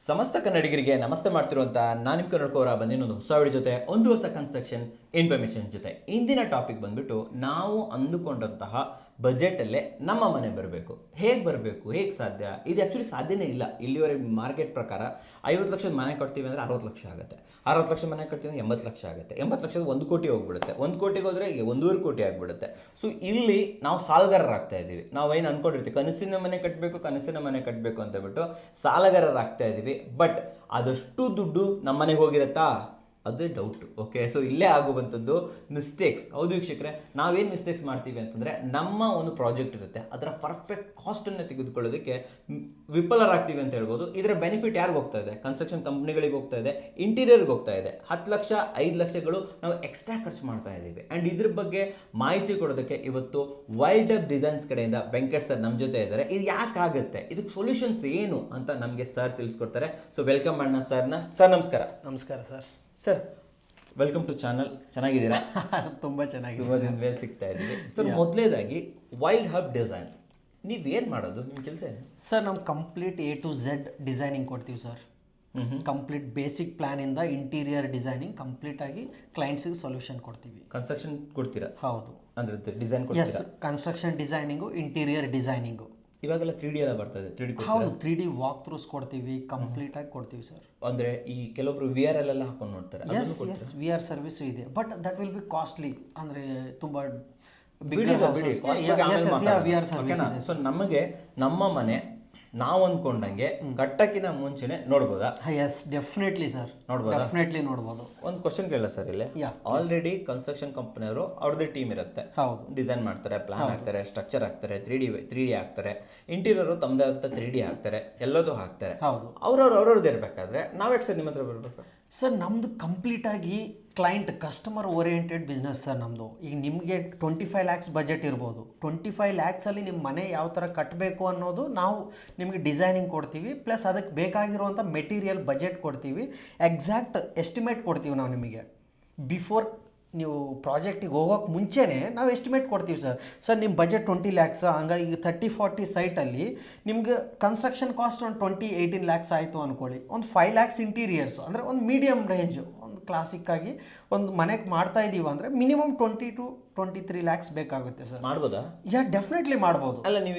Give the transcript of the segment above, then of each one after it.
ಸಮಸ್ತ ಕನ್ನಡಿಗರಿಗೆ ನಮಸ್ತೆ ಮಾಡ್ತಿರುವಂಥ ನಾನು ನಿಮ್ಮ ಕನ್ನಡಕೋರ ಬಂದಿನೊಂದು ಹೊಸ ವಿಡಿಯೋ ಜೊತೆ ಒಂದು ಹೊಸ ಕನ್ಸ್ಟ್ರಕ್ಷನ್ ಇನ್ಫಾರ್ಮೇಷನ್ ಜೊತೆ ಇಂದಿನ ಟಾಪಿಕ್ ಬಂದ್ಬಿಟ್ಟು ನಾವು ಅಂದುಕೊಂಡಂತಹ ಬಜೆಟಲ್ಲೇ ನಮ್ಮ ಮನೆ ಬರಬೇಕು. ಹೇಗೆ ಸಾಧ್ಯ? ಇದು ಆ್ಯಕ್ಚುಲಿ ಸಾಧ್ಯನೇ ಇಲ್ಲ. ಇಲ್ಲಿವರೆಗೆ ಮಾರ್ಕೆಟ್ ಪ್ರಕಾರ 50 ಲಕ್ಷದ ಮನೆ ಕಟ್ತೀವಿ ಅಂದರೆ 60 ಲಕ್ಷ ಆಗುತ್ತೆ. 60 ಲಕ್ಷ ಮನೆ ಕಟ್ತೀವಿ ಅಂದರೆ 80 ಲಕ್ಷ ಆಗುತ್ತೆ. 80 ಲಕ್ಷದ 1 ಕೋಟಿ ಹೋಗ್ಬಿಡುತ್ತೆ. 1 ಕೋಟಿಗೆ ಹೋದರೆ 1.5 ಕೋಟಿ ಆಗಿಬಿಡುತ್ತೆ. ಸೊ ಇಲ್ಲಿ ನಾವು ಸಾಲಗಾರರಾಗ್ತಾ ಇದ್ದೀವಿ. ನಾವೇನು ಅನ್ಕೊಂಡಿರ್ತೀವಿ ಕನಸಿನ ಮನೆ ಕಟ್ಟಬೇಕು ಅಂತ ಹೇಳ್ಬಿಟ್ಟು ಸಾಲಗಾರರಾಗ್ತಾ ಇದ್ದೀವಿ. ಬಟ್ ಅದಷ್ಟು ದುಡ್ಡು ನಮ್ಮ ಮನೆಗೆ ಹೋಗಿರತ್ತಾ? ಅದೇ ಡೌಟು. ಓಕೆ, ಸೊ ಇಲ್ಲೇ ಆಗುವಂಥದ್ದು ಮಿಸ್ಟೇಕ್ಸ್. ಹೌದು ವೀಕ್ಷಕರೇ, ನಾವೇನು ಮಿಸ್ಟೇಕ್ಸ್ ಮಾಡ್ತೀವಿ ಅಂತಂದರೆ ನಮ್ಮ ಒಂದು ಪ್ರಾಜೆಕ್ಟ್ ಇರುತ್ತೆ, ಅದರ ಪರ್ಫೆಕ್ಟ್ ಕಾಸ್ಟನ್ನು ತೆಗೆದುಕೊಳ್ಳೋದಕ್ಕೆ ವಿಫಲರಾಗ್ತೀವಿ ಅಂತ ಹೇಳ್ಬೋದು. ಇದರ ಬೆನಿಫಿಟ್ ಯಾರಿಗೆ ಹೋಗ್ತಾ ಇದೆ? ಕನ್ಸ್ಟ್ರಕ್ಷನ್ ಕಂಪ್ನಿಗಳಿಗೆ ಹೋಗ್ತಾ ಇದೆ, ಇಂಟೀರಿಯರ್ಗೆ ಹೋಗ್ತಾ ಇದೆ. 10 ಲಕ್ಷ 5 ಲಕ್ಷಗಳು ನಾವು ಎಕ್ಸ್ಟ್ರಾ ಖರ್ಚು ಮಾಡ್ತಾ ಇದ್ದೀವಿ. ಆ್ಯಂಡ್ ಇದ್ರ ಬಗ್ಗೆ ಮಾಹಿತಿ ಕೊಡೋದಕ್ಕೆ ಇವತ್ತು ವೈಲ್ಡ್ ಅಪ್ ಡಿಸೈನ್ಸ್ ಕಡೆಯಿಂದ ವೆಂಕಟ್ ಸರ್ ನಮ್ಮ ಜೊತೆ ಇದ್ದಾರೆ. ಇದು ಯಾಕಾಗುತ್ತೆ, ಇದಕ್ಕೆ ಸೊಲ್ಯೂಷನ್ಸ್ ಏನು ಅಂತ ನಮಗೆ ಸರ್ ತಿಳಿಸ್ಕೊಡ್ತಾರೆ. ಸೊ ವೆಲ್ಕಮ್ ಮಾಡೋಣ ಸರ್ನ. ಸರ್ ನಮಸ್ಕಾರ. ನಮಸ್ಕಾರ sir. Sir welcome to channel. ಚೆನ್ನಾಗಿದ್ದೀರಾ? ತುಂಬ ಚೆನ್ನಾಗಿದೆ. ತುಂಬ ದಿನದ ಸಿಗ್ತಾ ಇದ್ದೀವಿ. ಸರ್ ಮೊದಲೇದಾಗಿ ವೈಲ್ಡ್ ಹಬ್ ಡಿಸೈನ್ಸ್ ನೀವೇನು ಮಾಡೋದು? ನಿಮ್ಮ ಕೆಲಸ ಏನು ಸರ್? ನಾವು complete A to Z designing ಕೊಡ್ತೀವಿ ಸರ್. ಕಂಪ್ಲೀಟ್ ಬೇಸಿಕ್ ಪ್ಲ್ಯಾನಿಂದ ಇಂಟೀರಿಯರ್ ಡಿಸೈನಿಂಗ್ ಕಂಪ್ಲೀಟಾಗಿ ಕ್ಲೈಂಟ್ಸಿಗೆ ಸೊಲ್ಯೂಷನ್ ಕೊಡ್ತೀವಿ. ಕನ್ಸ್ಟ್ರಕ್ಷನ್ ಕೊಡ್ತೀರಾ? ಹೌದು. ಅಂದರೆ design yes, construction designing, interior designing. ಇವಾಗೆಲ್ಲ 3D ಎಲ್ಲ ಬರ್ತದೆ. 3D ಹೌದು, 3D ವಾಕ್ ಥ್ರೂಸ್ ಕೊಡ್ತೀವಿ, ಕಂಪ್ಲೀಟಾಗಿ ಕೊಡ್ತೀವಿ ಸರ್. ಅಂದರೆ ಈ ಕೆಲವೊಬ್ರು VR ಎಲ್ಲ ಹಾಕೊಂಡು ನೋಡ್ತಾರೆ. ಎಸ್ VR ಸರ್ವಿಸು ಇದೆ, but that will be costly. ಅಂದರೆ ತುಂಬ VR ಸರ್ವಿಸ್ ಇದೆ. ಸೊ ನಮಗೆ ನಮ್ಮ ಮನೆ ನಾವು ಅಂದ್ಕೊಂಡಂಗೆ ಕಟ್ಟಕ್ಕಿನ ಮುಂಚೆನೆ ನೋಡ್ಬೋದಾ? ಎಸ್, ಡೆಫಿನೆಟ್ಲಿ ಸರ್, ಡೆಫಿನೆಟ್ಲಿ ನೋಡ್ಬೋದು. ಒಂದು ಕ್ವಶನ್ ಕೇಳ ಸರ್. ಇಲ್ಲಿ ಆಲ್ರೆಡಿ ಕನ್ಸ್ಟ್ರಕ್ಷನ್ ಕಂಪನಿಯವರು ಅವ್ರದ್ದೇ ಟೀಮ್ ಇರುತ್ತೆ. ಹೌದು, ಡಿಸೈನ್ ಮಾಡ್ತಾರೆ, ಪ್ಲಾನ್ ಹಾಕ್ತಾರೆ, ಸ್ಟ್ರಕ್ಚರ್ ಹಾಕ್ತಾರೆ, 3D ಹಾಕ್ತಾರೆ, ಇಂಟೀರಿಯರ್ ತಮ್ಮದೇ ಅಂತ 3D ಹಾಕ್ತಾರೆ, ಎಲ್ಲದೂ ಹಾಕ್ತಾರೆ. ಹೌದು. ಅವ್ರವ್ರದ್ದು ಇರಬೇಕಾದ್ರೆ ನಾವ್ಯಾಕೆ ಸರ್ ನಿಮ್ಮ ಹತ್ರ ಬರಬೇಕು? ಸರ್ ನಮ್ಮದು ಕಂಪ್ಲೀಟಾಗಿ client customer oriented business sir ನಮ್ಮದು. ಈಗ ನಿಮಗೆ 25 ಲ್ಯಾಕ್ಸ್ ಬಜೆಟ್ ಇರ್ಬೋದು. 25 ಲ್ಯಾಕ್ಸಲ್ಲಿ ನಿಮ್ಮ ಮನೆ ಯಾವ ಥರ ಕಟ್ಟಬೇಕು ಅನ್ನೋದು ನಾವು ನಿಮಗೆ ಡಿಸೈನಿಂಗ್ ಕೊಡ್ತೀವಿ, ಪ್ಲಸ್ ಅದಕ್ಕೆ ಬೇಕಾಗಿರುವಂಥ ಮೆಟೀರಿಯಲ್ ಬಜೆಟ್ ಕೊಡ್ತೀವಿ, ಎಕ್ಸಾಕ್ಟ್ ಎಸ್ಟಿಮೇಟ್ ಕೊಡ್ತೀವಿ ನಾವು ನಿಮಗೆ. ಬಿಫೋರ್ ನೀವು ಪ್ರಾಜೆಕ್ಟಿಗೆ ಹೋಗೋಕ್ಕೆ ಮುಂಚೆನೇ ನಾವು ಎಸ್ಟಿಮೇಟ್ ಕೊಡ್ತೀವಿ ಸರ್. ಸರ್ ನಿಮ್ಮ ಬಜೆಟ್ 20 ಲ್ಯಾಕ್ಸ್, ಹಂಗಾಗಿ ಈಗ 30-40 ಸೈಟಲ್ಲಿ ನಿಮ್ಗೆ ಕನ್ಸ್ಟ್ರಕ್ಷನ್ ಕಾಸ್ಟ್ ಒಂದು 18 ಲ್ಯಾಕ್ಸ್ ಆಯಿತು ಅಂದ್ಕೊಳ್ಳಿ. ಒಂದು 5 ಲ್ಯಾಕ್ಸ್ ಇಂಟೀರಿಯರ್ಸು ಅಂದರೆ ಒಂದು ಮೀಡಿಯಮ್ ರೇಂಜು, ಒಂದು ಕ್ಲಾಸಿಕ್ಕಾಗಿ ಒಂದು ಮನೆಗೆ ಮಾಡ್ತಾ ಇದ್ದೀವಿ ಅಂದರೆ ಮಿನಿಮಮ್ 20 to 23 ಲ್ಯಾಕ್ಸ್ ಬೇಕಾಗುತ್ತೆ ಸರ್. ಮಾಡ್ಬೋದಾ? ಡೆಫಿನೆಟ್ಲಿ ಮಾಡ್ಬೋದು. ಅಲ್ಲ, ನೀವು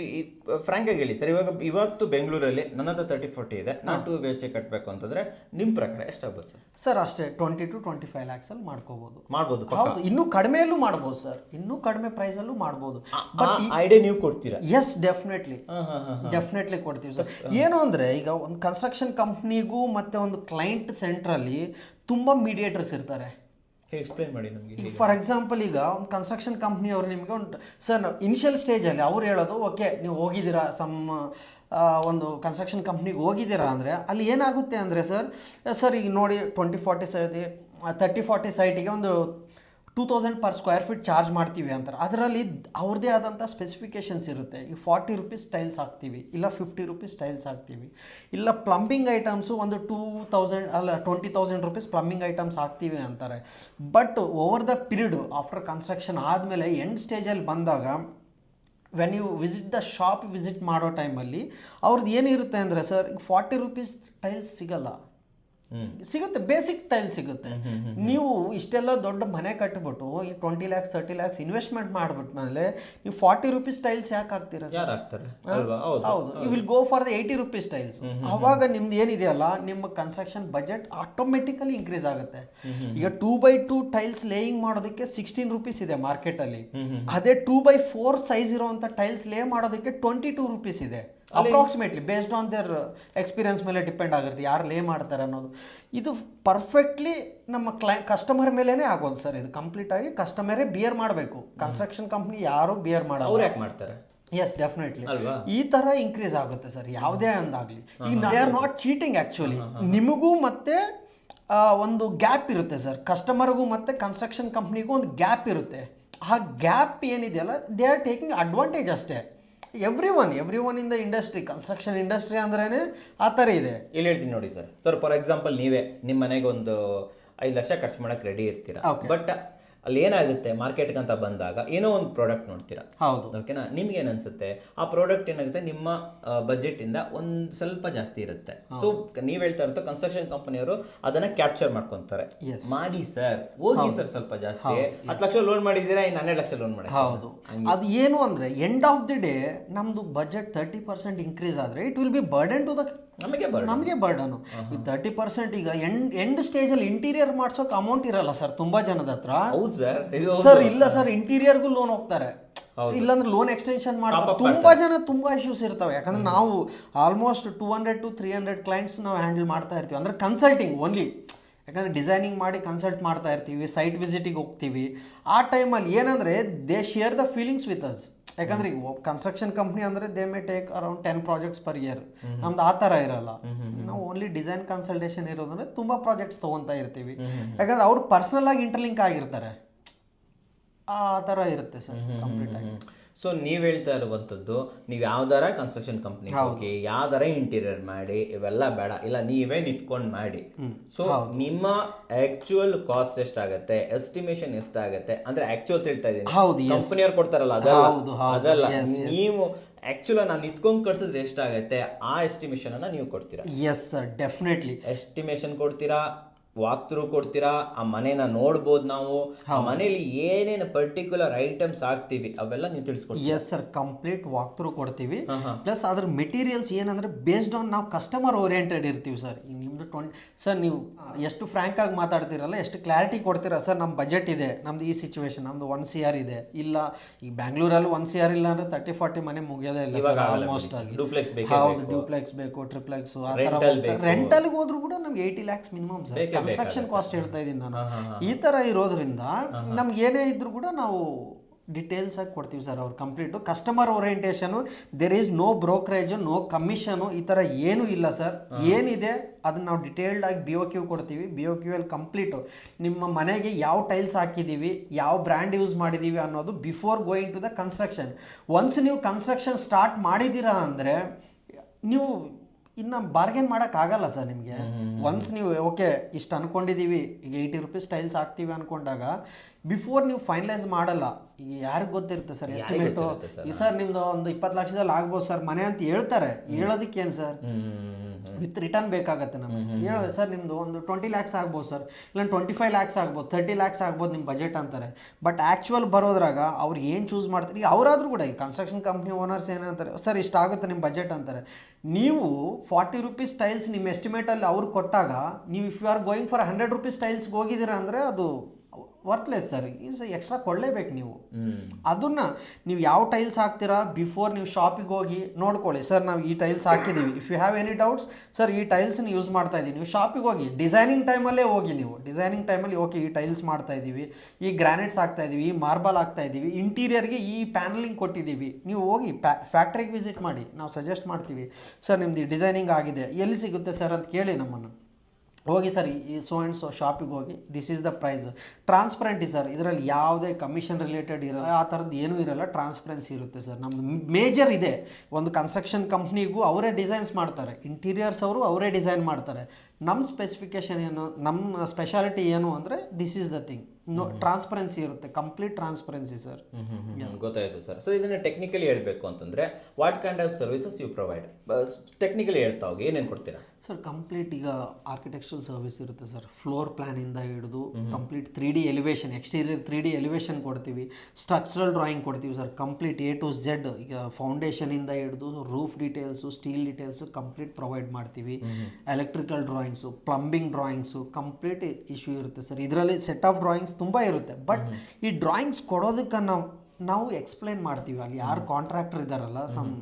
ಫ್ರಾಂಕ್ ಆಗಿ ಹೇಳಿ ಸರ್. ಇವತ್ತು ಬೆಂಗಳೂರಲ್ಲಿ ನನ್ನ ಹತ್ರ 30-40 ಇದೆ, ನಾನು 2 BHK ಕಟ್ಟಬೇಕು ಅಂತಂದ್ರೆ ನಿಮ್ಮ ಪ್ರಕಾರ ಎಷ್ಟಾಗ್ಬೋದು ಸರ್? ಸರ್ ಅಷ್ಟೇ 20 to 25 ಲ್ಯಾಕ್ಸಲ್ಲಿ ಮಾಡ್ಬೋದು. ಹೌದು, ಇನ್ನೂ ಕಡಿಮೆಯಲ್ಲೂ ಮಾಡ್ಬೋದು ಸರ್, ಇನ್ನೂ ಕಡಿಮೆ ಪ್ರೈಸಲ್ಲೂ ಮಾಡ್ಬೋದು. ಬಟ್ ಐಡಿಯಾ ನೀವು ಕೊಡ್ತೀರಾ? ಎಸ್, ಡೆಫಿನೆಟ್ಲಿ ಕೊಡ್ತೀವಿ ಸರ್. ಏನು ಅಂದರೆ ಈಗ ಒಂದು ಕನ್ಸ್ಟ್ರಕ್ಷನ್ ಕಂಪ್ನಿಗೂ ಮತ್ತು ಒಂದು ಕ್ಲೈಂಟ್ ಸೆಂಟ್ರಲ್ಲಿ ತುಂಬ ಮೀಡಿಯೇಟರ್ಸ್ ಇರ್ತಾರೆ. ಎಕ್ಸ್ಪ್ಲೇನ್ ಮಾಡಿ ನಮಗೆ. ಈಗ ಫಾರ್ ಎಕ್ಸಾಂಪಲ್ ಈಗ ಒಂದು ಕನ್ಸ್ಟ್ರಕ್ಷನ್ ಕಂಪ್ನಿಯವರು ನಿಮಗೆ ಒಂದು ಸರ್ ಇನಿಷಿಯಲ್ ಸ್ಟೇಜಲ್ಲಿ ಅವ್ರು ಹೇಳೋದು, ಓಕೆ ನೀವು ಹೋಗಿದ್ದೀರಾ ಒಂದು ಕನ್ಸ್ಟ್ರಕ್ಷನ್ ಕಂಪ್ನಿಗೆ ಹೋಗಿದ್ದೀರಾ ಅಂದರೆ ಅಲ್ಲಿ ಏನಾಗುತ್ತೆ ಅಂದರೆ ಸರ್ ಈಗ ನೋಡಿ 30-40 ಸೈಟಿಗೆ ಒಂದು 2000 per ಸ್ಕ್ವೇರ್ ಫೀಟ್ ಚಾರ್ಜ್ ಮಾಡ್ತೀವಿ ಅಂತಾರೆ. ಅದರಲ್ಲಿ ಅವ್ರದ್ದೇ ಆದಂಥ ಸ್ಪೆಸಿಫಿಕೇಷನ್ಸ್ ಇರುತ್ತೆ. ಈಗ 40 ರೂಪೀಸ್ ಟೈಲ್ಸ್ ಹಾಕ್ತೀವಿ, ಇಲ್ಲ 50 ರೂಪೀಸ್ ಟೈಲ್ಸ್ ಹಾಕ್ತೀವಿ, ಇಲ್ಲ ಪ್ಲಂಬಿಂಗ್ ಐಟಮ್ಸು ಒಂದು 20,000 ರೂಪೀಸ್ ಪ್ಲಂಬಿಂಗ್ ಐಟಮ್ಸ್ ಹಾಕ್ತೀವಿ ಅಂತಾರೆ. But over the period after construction ಆದಮೇಲೆ ಎಂಡ್ ಸ್ಟೇಜಲ್ಲಿ ಬಂದಾಗ ವೆನ್ ಯು ವಿಸಿಟ್ ಮಾಡೋ ಟೈಮಲ್ಲಿ ಅವ್ರದ್ದು ಏನಿರುತ್ತೆ ಅಂದರೆ ಸರ್ ಈಗ 40 ರೂಪೀಸ್ ಟೈಲ್ಸ್ ಸಿಗುತ್ತೆ, ಬೇಸಿಕ್ ಟೈಲ್ ಸಿಗುತ್ತೆ. ನೀವು ಇಷ್ಟೆಲ್ಲ ದೊಡ್ಡ ಮನೆ ಕಟ್ಟಿಬಿಟ್ಟು ಈ 20 ಲ್ಯಾಕ್ಸ್ 30 ಲ್ಯಾಕ್ಸ್ ಇನ್ವೆಸ್ಟ್ಮೆಂಟ್ ಮಾಡಿಬಿಟ್ಮೇಲೆ ನೀವು 40 ರೂಪೀಸ್ ಟೈಲ್ಸ್ ಯಾಕೆ ಹಾಕ್ತೀರಾ ಸರ್? ಹೌದು, you will go for the 80 rupees tiles. ಅವಾಗ ನಿಮ್ದು ಏನಿದೆಯಲ್ಲ ನಿಮ್ಮ ಕನ್ಸ್ಟ್ರಕ್ಷನ್ ಬಜೆಟ್ ಆಟೋಮೆಟಿಕಲಿ ಇನ್ಕ್ರೀಸ್ ಆಗುತ್ತೆ. ಈಗ 2x2 ಟೈಲ್ಸ್ ಲೇಯಿಂಗ್ ಮಾಡೋದಕ್ಕೆ 16 ರೂಪೀಸ್ ಇದೆ ಮಾರ್ಕೆಟಲ್ಲಿ. ಅದೇ 2x4 ಸೈಜ್ ಇರುವಂಥ ಟೈಲ್ಸ್ ಲೇ ಮಾಡೋದಕ್ಕೆ 22 ರೂಪೀಸ್ ಇದೆ. Approximately based on there experience ಮೇಲೆ ಡಿಪೆಂಡ್ ಆಗಿರುತ್ತೆ ಯಾರು ಲೇ ಮಾಡ್ತಾರೆ ಅನ್ನೋದು. ಇದು ಪರ್ಫೆಕ್ಟ್ಲಿ ನಮ್ಮ ಕಸ್ಟಮರ್ ಮೇಲೇ ಆಗೋದು ಸರ್. ಇದು ಕಂಪ್ಲೀಟಾಗಿ ಕಸ್ಟಮರೇ ಬಿಯರ್ ಮಾಡಬೇಕು. ಕನ್ಸ್ಟ್ರಕ್ಷನ್ ಕಂಪ್ನಿ ಯಾರು ಬಿಯರ್ ಮಾಡೋದು? ಅವ್ರು ಯಾಕೆ ಮಾಡ್ತಾರೆ? ಎಸ್, ಡೆಫಿನೆಟ್ಲಿ ಈ ಥರ ಇನ್ಕ್ರೀಸ್ ಆಗುತ್ತೆ ಸರ್, ಯಾವುದೇ ಒಂದಾಗಲಿ. ಈಗ they are not cheating actually. ನಿಮಗೂ ಮತ್ತೆ ಒಂದು ಗ್ಯಾಪ್ ಇರುತ್ತೆ ಸರ್, ಕಸ್ಟಮರ್ಗೂ ಮತ್ತು ಕನ್ಸ್ಟ್ರಕ್ಷನ್ ಕಂಪ್ನಿಗೂ ಒಂದು ಗ್ಯಾಪ್ ಇರುತ್ತೆ. ಆ ಗ್ಯಾಪ್ ಏನಿದೆಯಲ್ಲ ದೇ ಆರ್ ಟೇಕಿಂಗ್ ಅಡ್ವಾಂಟೇಜ್ ಅಷ್ಟೇ. Every one in the industry, construction industry ಅಂದ್ರೇ ಆ ಥರ ಇದೆ. ಇಲ್ಲಿ ಹೇಳ್ತೀನಿ ನೋಡಿ ಸರ್. ಫಾರ್ ಎಕ್ಸಾಂಪಲ್ ನೀವೇ ನಿಮ್ಮ ಮನೆಗೆ ಒಂದು 5 ಲಕ್ಷ ಖರ್ಚು ಮಾಡೋಕ್ಕೆ ರೆಡಿ ಇರ್ತೀರಾ. ಬಟ್ ಅಲ್ಲಿ ಏನಾಗುತ್ತೆ ಮಾರ್ಕೆಟ್ಗೆ ಅಂತ ಬಂದಾಗ ಏನೋ ಒಂದು ಪ್ರಾಡಕ್ಟ್ ನೋಡ್ತೀರಾ, ಹೌದು. ಓಕೆನಾ, ನಿಮ್ಗೆ ಏನ್ಸುತ್ತೆ ಆ ಪ್ರಾಡಕ್ಟ್ ಏನಾಗುತ್ತೆ ನಿಮ್ಮ ಬಜೆಟ್ ಇಂದ ಒಂದ್ ಸ್ವಲ್ಪ ಜಾಸ್ತಿ ಇರುತ್ತೆ. ಸೊ ನೀವ್ ಹೇಳ್ತಾ ಇರೋ ಕನ್ಸ್ಟ್ರಕ್ಷನ್ ಕಂಪನಿಯವರು ಅದನ್ನ ಕ್ಯಾಪ್ಚರ್ ಮಾಡ್ಕೊಂತಾರೆ. ಮಾಡಿ ಸರ್, ಹೋಗಿ ಸರ್, ಸ್ವಲ್ಪ ಜಾಸ್ತಿ 10 ಲಕ್ಷ ಲೋನ್ ಮಾಡಿದೀರಾ, ಇನ್ನು 12 ಲಕ್ಷ ಲೋನ್ ಮಾಡಿ. ಹೌದು, ಅದು ಏನು ಅಂದ್ರೆ ಎಂಡ್ ಆಫ್ ದಿ ಡೇ ನಮ್ದು ಬಜೆಟ್ 30% ಇನ್ಕ್ರೀಸ್ ಆದ್ರೆ it will be burden to the ನಮಗೆ ಬರ್ಡನು. 30% ಈಗ ಎಂಡ್ ಸ್ಟೇಜ್ ಅಲ್ಲಿ ಇಂಟೀರಿಯರ್ ಮಾಡ್ಸೋಕೆ ಅಮೌಂಟ್ ಇರಲ್ಲ ಸರ್ ತುಂಬಾ ಜನದ ಹತ್ರ. ಹೌದು ಸರ್, ಇಲ್ಲ ಸರ್, ಇಂಟೀರಿಯರ್ಗೂ ಲೋನ್ ಹೋಗ್ತಾರೆ, ಇಲ್ಲಾಂದ್ರೆ ಲೋನ್ ಎಕ್ಸ್ಟೆನ್ಷನ್ ಮಾಡ್ತಾರೆ. ತುಂಬಾ ಜನ ತುಂಬಾ ಇಶ್ಯೂಸ್ ಇರ್ತವೆ. ಯಾಕಂದ್ರೆ ನಾವು ಆಲ್ಮೋಸ್ಟ್ 200 to 300 ಕ್ಲೈಂಟ್ಸ್ ನಾವು ಹ್ಯಾಂಡಲ್ ಮಾಡ್ತಾ ಇರ್ತೀವಿ. ಅಂದ್ರೆ ಕನ್ಸಲ್ಟಿಂಗ್ ಓನ್ಲಿ, ಯಾಕಂದ್ರೆ ಡಿಸೈನಿಂಗ್ ಮಾಡಿ ಕನ್ಸಲ್ಟ್ ಮಾಡ್ತಾ ಇರ್ತೀವಿ, ಸೈಟ್ ವಿಸಿಟಿಗೆ ಹೋಗ್ತೀವಿ. ಆ ಟೈಮಲ್ಲಿ ಏನಂದ್ರೆ they share the feelings with us. ಯಾಕಂದ್ರೆ ಈಗ ಕನ್ಸ್ಟ್ರಕ್ಷನ್ ಕಂಪ್ನಿ ಅಂದ್ರೆ they may take around 10 projects per year. ನಮ್ದು ಆ ಥರ ಇರಲ್ಲ. ನಾವು ಓನ್ಲಿ ಡಿಸೈನ್ ಕನ್ಸಲ್ಟೇಷನ್ ಇರೋದಂದ್ರೆ ತುಂಬಾ ಪ್ರಾಜೆಕ್ಟ್ಸ್ ತೊಗೊತಾ ಇರ್ತೀವಿ. ಯಾಕಂದ್ರೆ ಅವ್ರು ಪರ್ಸನಲ್ ಆಗಿ ಇಂಟರ್ಲಿಂಕ್ ಆಗಿರ್ತಾರೆ, ಆ ಥರ ಇರುತ್ತೆ ಸರ್ ಕಂಪ್ಲೀಟ್ ಆಗಿ. ಸೊ ನೀವು ಹೇಳ್ತಾ ಇರುವಂಥದ್ದು, ನೀವು ಯಾವ್ದಾರ ಕನ್ಸ್ಟ್ರಕ್ಷನ್ ಕಂಪ್ನಿ ಹೋಗಿ ಯಾವ್ದಾರ ಇಂಟೀರಿಯರ್ ಮಾಡಿ, ಇವೆಲ್ಲ ಬೇಡ, ಇಲ್ಲ ನೀವೇ ನಿಂತ್ಕೊಂಡು ಮಾಡಿ. ಸೊ ನಿಮ್ಮ ಆಕ್ಚುಯಲ್ ಕಾಸ್ಟ್ ಎಷ್ಟಾಗತ್ತೆ, ಎಸ್ಟಿಮೇಷನ್ ಎಷ್ಟಾಗತ್ತೆ ಅಂದ್ರೆ ಆಕ್ಚುಯಲ್ಸ್ ಹೇಳ್ತಾ ಇದ್ದೀನಿ, ಕಂಪನಿಯವ್ರು ಕೊಡ್ತಾರಲ್ಲ ಅದಲ್ಲ, ನೀವು ಆಕ್ಚುಲಿ ನಾನು ನಿಂತ್ಕೊಂಡು ಕಳ್ಸಿದ್ರೆ ಎಷ್ಟಾಗತ್ತೆ ಆ ಎಸ್ಟಿಮೇಷನ್ ಅನ್ನ ನೀವು ಕೊಡ್ತೀರಾ? ಎಸ್ ಸರ್, ಡೆಫಿನೆಟ್ಲಿ ಎಸ್ಟಿಮೇಷನ್ ಕೊಡ್ತೀರಾ, ವಾಕ್ ಥ್ರೂ ಕೊಡ್ತೀರಾ, ಆ ಮನೆನ ನೋಡ್ಬೋದು ನಾವು, ಆ ಮನೇಲಿ ಏನೇನು ಪರ್ಟಿಕ್ಯುಲರ್ ಐಟಮ್ಸ್ ಹಾಕ್ತಿವಿ ಅವೆಲ್ಲ ನೀವು ತಿಳಿಸ್ಕೊಡ್ತೀವಿ. Yes sir, complete walk through ಕೊಡ್ತೀವಿ. ಪ್ಲಸ್ ಅದ್ರ ಮೆಟೀರಿಯಲ್ಸ್ ಏನಂದ್ರೆ ಬೇಸ್ಡ್ ಆನ್ ನಾವು ಕಸ್ಟಮರ್ ಓರಿಯೆಂಟೆಡ್ ಇರ್ತೀವಿ ಸರ್. ಈಗ ನಿಮ್ದು ಸರ್ ನೀವು ಎಷ್ಟು ಫ್ರ್ಯಾಂಕ್ ಆಗಿ ಮಾತಾಡ್ತಿರಲ್ಲ, ಎಷ್ಟು ಕ್ಲಾರಿಟಿ ಕೊಡ್ತೀರಾ ಸರ್, ನಮ್ಮ ಬಜೆಟ್ ಇದೆ, ನಮ್ದು ಈ ಸಿಚುವೇಶನ್, ನಮ್ದು 1 CR ಇದೆ, ಇಲ್ಲ ಈಗ ಬ್ಯಾಂಗ್ಳೂರಲ್ಲಿ 1 CR ಇಲ್ಲ ಅಂದ್ರೆ 30-40 ಮನೆ ಮುಗಿಯೋದೇ ಇಲ್ಲ ಸರ್ ಆಲ್ಮೋಸ್ಟ್ ಆಗಿ. ಹೌದು, ಡ್ಯೂಪ್ಲೆಕ್ಸ್ ಬೇಕು, ಟ್ರಿಪ್ಲೆಕ್ಸ್, ಆ ಥರ ರೆಂಟಲ್ಗೆ ಹೋದ್ರು ಕೂಡ ನಮ್ಗೆ 80 lakhs minimum sir. Construction cost ಹೇಳ್ತಾ ಇದ್ದೀನಿ ನಾನು. ಈ ತರ ಇರೋದ್ರಿಂದ ನಮ್ಗೆ ಏನೇ ಇದ್ರು ಕೂಡ ನಾವು ಡಿಟೇಲ್ಸ್ ಆಗಿ ಕೊಡ್ತೀವಿ ಸರ್. ಅವ್ರು complete customer orientation, there is no brokerage, no commission, ಈ ಥರ ಏನೂ ಇಲ್ಲ ಸರ್. ಏನಿದೆ ಅದನ್ನ ನಾವು ಡಿಟೇಲ್ಡ್ ಆಗಿ BOQ ಕೊಡ್ತೀವಿ. BOQ ಅಲ್ಲಿ ಕಂಪ್ಲೀಟು ನಿಮ್ಮ ಮನೆಗೆ ಯಾವ ಟೈಲ್ಸ್ ಹಾಕಿದ್ದೀವಿ, ಯಾವ ಬ್ರ್ಯಾಂಡ್ ಯೂಸ್ ಮಾಡಿದ್ದೀವಿ ಅನ್ನೋದು before going to the construction. Once ನೀವು ಕನ್ಸ್ಟ್ರಕ್ಷನ್ ಸ್ಟಾರ್ಟ್ ಮಾಡಿದ್ದೀರಾ ಅಂದರೆ ನೀವು ಇನ್ನು ಬಾರ್ಗೇನ್ ಮಾಡೋಕ್ಕಾಗಲ್ಲ ಸರ್ ನಿಮಗೆ. ಒನ್ಸ್ ನೀವು ಓಕೆ ಇಷ್ಟು ಅನ್ಕೊಂಡಿದ್ದೀವಿ, ಈಗ 80 rupees ಟೈಲ್ಸ್ ಹಾಕ್ತೀವಿ ಅಂದ್ಕೊಂಡಾಗ ಬಿಫೋರ್ ನೀವು ಫೈನಲೈಸ್ ಮಾಡಲ್ಲ. ಈಗ ಯಾರಿಗೆ ಗೊತ್ತಿರುತ್ತೆ ಸರ್ ಎಸ್ಟಿಮೇಟು, ಈ ಸರ್ ನಿಮ್ದು ಒಂದು 20 ಲಕ್ಷದಲ್ಲಿ ಆಗ್ಬೋದು ಸರ್ ಮನೆ ಅಂತ ಹೇಳ್ತಾರೆ. ಹೇಳೋದಕ್ಕೇನು ಸರ್, ವಿತ್ ರಿಟರ್ನ್ ಬೇಕಾಗತ್ತೆ ನಮಗೆ. ಹೇಳೋದು ಸರ್ ನಿಮ್ಮದು ಒಂದು 20 lakhs ಆಗ್ಬೋದು ಸರ್, ಇಲ್ಲ 25 lakhs ಆಗ್ಬೋದು, 30 lakhs ಆಗ್ಬೋದು ನಿಮ್ಮ ಬಜೆಟ್ ಅಂತಾರೆ. ಬಟ್ ಆ್ಯಕ್ಚುಯಲ್ ಬರೋದ್ರಾಗ ಅವ್ರು ಏನು ಚೂಸ್ ಮಾಡ್ತಾರೆ, ಈಗ ಅವರಾದ್ರೂ ಕೂಡ ಈ ಕನ್ಸ್ಟ್ರಕ್ಷನ್ ಕಂಪ್ನಿ ಓನರ್ಸ್ ಏನಂತಾರೆ, ಸರ್ ಇಷ್ಟಾಗುತ್ತೆ ನಿಮ್ಮ ಬಜೆಟ್ ಅಂತಾರೆ. ನೀವು 40 rupees ಟೈಲ್ಸ್ ನಿಮ್ಮ ಎಸ್ಟಿಮೇಟಲ್ಲಿ ಅವ್ರು ಕೊಟ್ಟಾಗ ನೀವು if you are going for 100 rupees ಟೈಲ್ಸ್ಗೆ ಹೋಗಿದ್ದೀರಾ ಅಂದರೆ ಅದು ವರ್ತ್ಲೆಸ್ ಸರ್. ಈಸ್ ಎಕ್ಸ್ಟ್ರಾ ಕೊಡಲೇಬೇಕು ನೀವು. ಅದನ್ನ ನೀವು ಯಾವ ಟೈಲ್ಸ್ ಹಾಕ್ತೀರಾ ಬಿಫೋರ್ ನೀವು ಶಾಪಿಗೆ ಹೋಗಿ ನೋಡ್ಕೊಳ್ಳಿ. ಸರ್ ನಾವು ಈ ಟೈಲ್ಸ್ ಹಾಕಿದ್ದೀವಿ, if you have any doubts sir ಈ ಟೈಲ್ಸ್ನ ಯೂಸ್ ಮಾಡ್ತಾ ಇದ್ದೀವಿ. ನೀವು ಶಾಪಿಗೆ ಹೋಗಿ ಡಿಸೈನಿಂಗ್ ಟೈಮಲ್ಲೇ ಹೋಗಿ, ನೀವು ಡಿಸೈನಿಂಗ್ ಟೈಮಲ್ಲಿ ಓಕೆ ಈ ಟೈಲ್ಸ್ ಮಾಡ್ತಾ ಇದ್ದೀವಿ, ಈ ಗ್ರಾನೈಟ್ಸ್ ಹಾಕ್ತಾ ಇದ್ದೀವಿ, ಈ ಮಾರ್ಬಲ್ ಹಾಕ್ತಾ ಇದ್ದೀವಿ, ಇಂಟೀರಿಯರ್ಗೆ ಈ ಪ್ಯಾನಲಿಂಗ್ ಕೊಟ್ಟಿದ್ದೀವಿ, ನೀವು ಹೋಗಿ ಫ್ಯಾಕ್ಟ್ರಿಗೆ ವಿಸಿಟ್ ಮಾಡಿ, ನಾವು ಸಜೆಸ್ಟ್ ಮಾಡ್ತೀವಿ. ಸರ್ ನಿಮ್ದು ಡಿಸೈನಿಂಗ್ ಆಗಿದೆ, ಎಲ್ಲಿ ಸಿಗುತ್ತೆ ಸರ್ ಅಂತ ಕೇಳಿ ನಮ್ಮನ್ನು. ಹೋಗಿ ಸರ್ ಈ ಸೋ ಆ್ಯಂಡ್ ಸೋ ಶಾಪಿಗೆ ಹೋಗಿ this is the price. Transparency sir, ಇದರಲ್ಲಿ ಯಾವುದೇ ಕಮಿಷನ್ ರಿಲೇಟೆಡ್ ಇರಲ್ಲ, ಆ ಥರದ್ದು ಏನೂ ಇರಲ್ಲ, ಟ್ರಾನ್ಸ್ಪರೆನ್ಸಿ ಇರುತ್ತೆ ಸರ್. ನಮ್ಮದು ಮೇಜರ್ ಇದೆ. ಒಂದು ಕನ್ಸ್ಟ್ರಕ್ಷನ್ ಕಂಪ್ನಿಗೂ ಅವರೇ ಡಿಸೈನ್ಸ್ ಮಾಡ್ತಾರೆ, ಇಂಟೀರಿಯರ್ಸ್ ಅವರು ಅವರೇ ಡಿಸೈನ್ ಮಾಡ್ತಾರೆ. ನಮ್ಮ ಸ್ಪೆಸಿಫಿಕೇಶನ್ ಏನು, ನಮ್ಮ ಸ್ಪೆಷಾಲಿಟಿ ಏನು ಅಂದರೆ this is the thing. Transparency ಇರುತ್ತೆ, ಕಂಪ್ಲೀಟ್ ಟ್ರಾನ್ಸ್ಪರೆನ್ಸಿ ಸರ್. ಗೊತ್ತಾಯ್ತು ಸರ್. ಸೊ ಇದನ್ನ ಟೆಕ್ನಿಕಲಿ ಹೇಳಬೇಕು ಅಂತಂದ್ರೆ what kind of services you provide? Technically ಹೇಳ್ತಾ ಹೋಗಿ ಏನೇನು ಕೊಡ್ತೀರಾ ಸರ್? ಕಂಪ್ಲೀಟ್ ಈಗ ಆರ್ಕಿಟೆಕ್ಚರಲ್ ಸರ್ವಿಸ್ ಇರುತ್ತೆ ಸರ್. ಫ್ಲೋರ್ ಪ್ಲಾನಿಂದ ಹಿಡಿದು complete 3D elevation, exterior 3D elevation ಕೊಡ್ತೀವಿ. ಸ್ಟ್ರಕ್ಚರಲ್ ಡ್ರಾಯಿಂಗ್ ಕೊಡ್ತೀವಿ sir, complete A to Z. ಈಗ ಫೌಂಡೇಶನಿಂದ ಹಿಡಿದು roof details, steel details complete provide ಮಾಡ್ತೀವಿ. Electrical drawings, plumbing drawings complete issue ಇರುತ್ತೆ ಸರ್. ಇದರಲ್ಲಿ ಸೆಟ್ ಆಫ್ ಡ್ರಾಯಿಂಗ್ಸ್ ತುಂಬ ಇರುತ್ತೆ. ಬಟ್ ಈ ಡ್ರಾಯಿಂಗ್ಸ್ ಕೊಡೋದಕ್ಕೆ ನಾವು ಎಕ್ಸ್ಪ್ಲೈನ್ ಮಾಡ್ತೀವಿ. ಅಲ್ಲಿ ಯಾರು ಕಾಂಟ್ರಾಕ್ಟರ್ ಇದ್ದಾರಲ್ಲ, ಸಮ್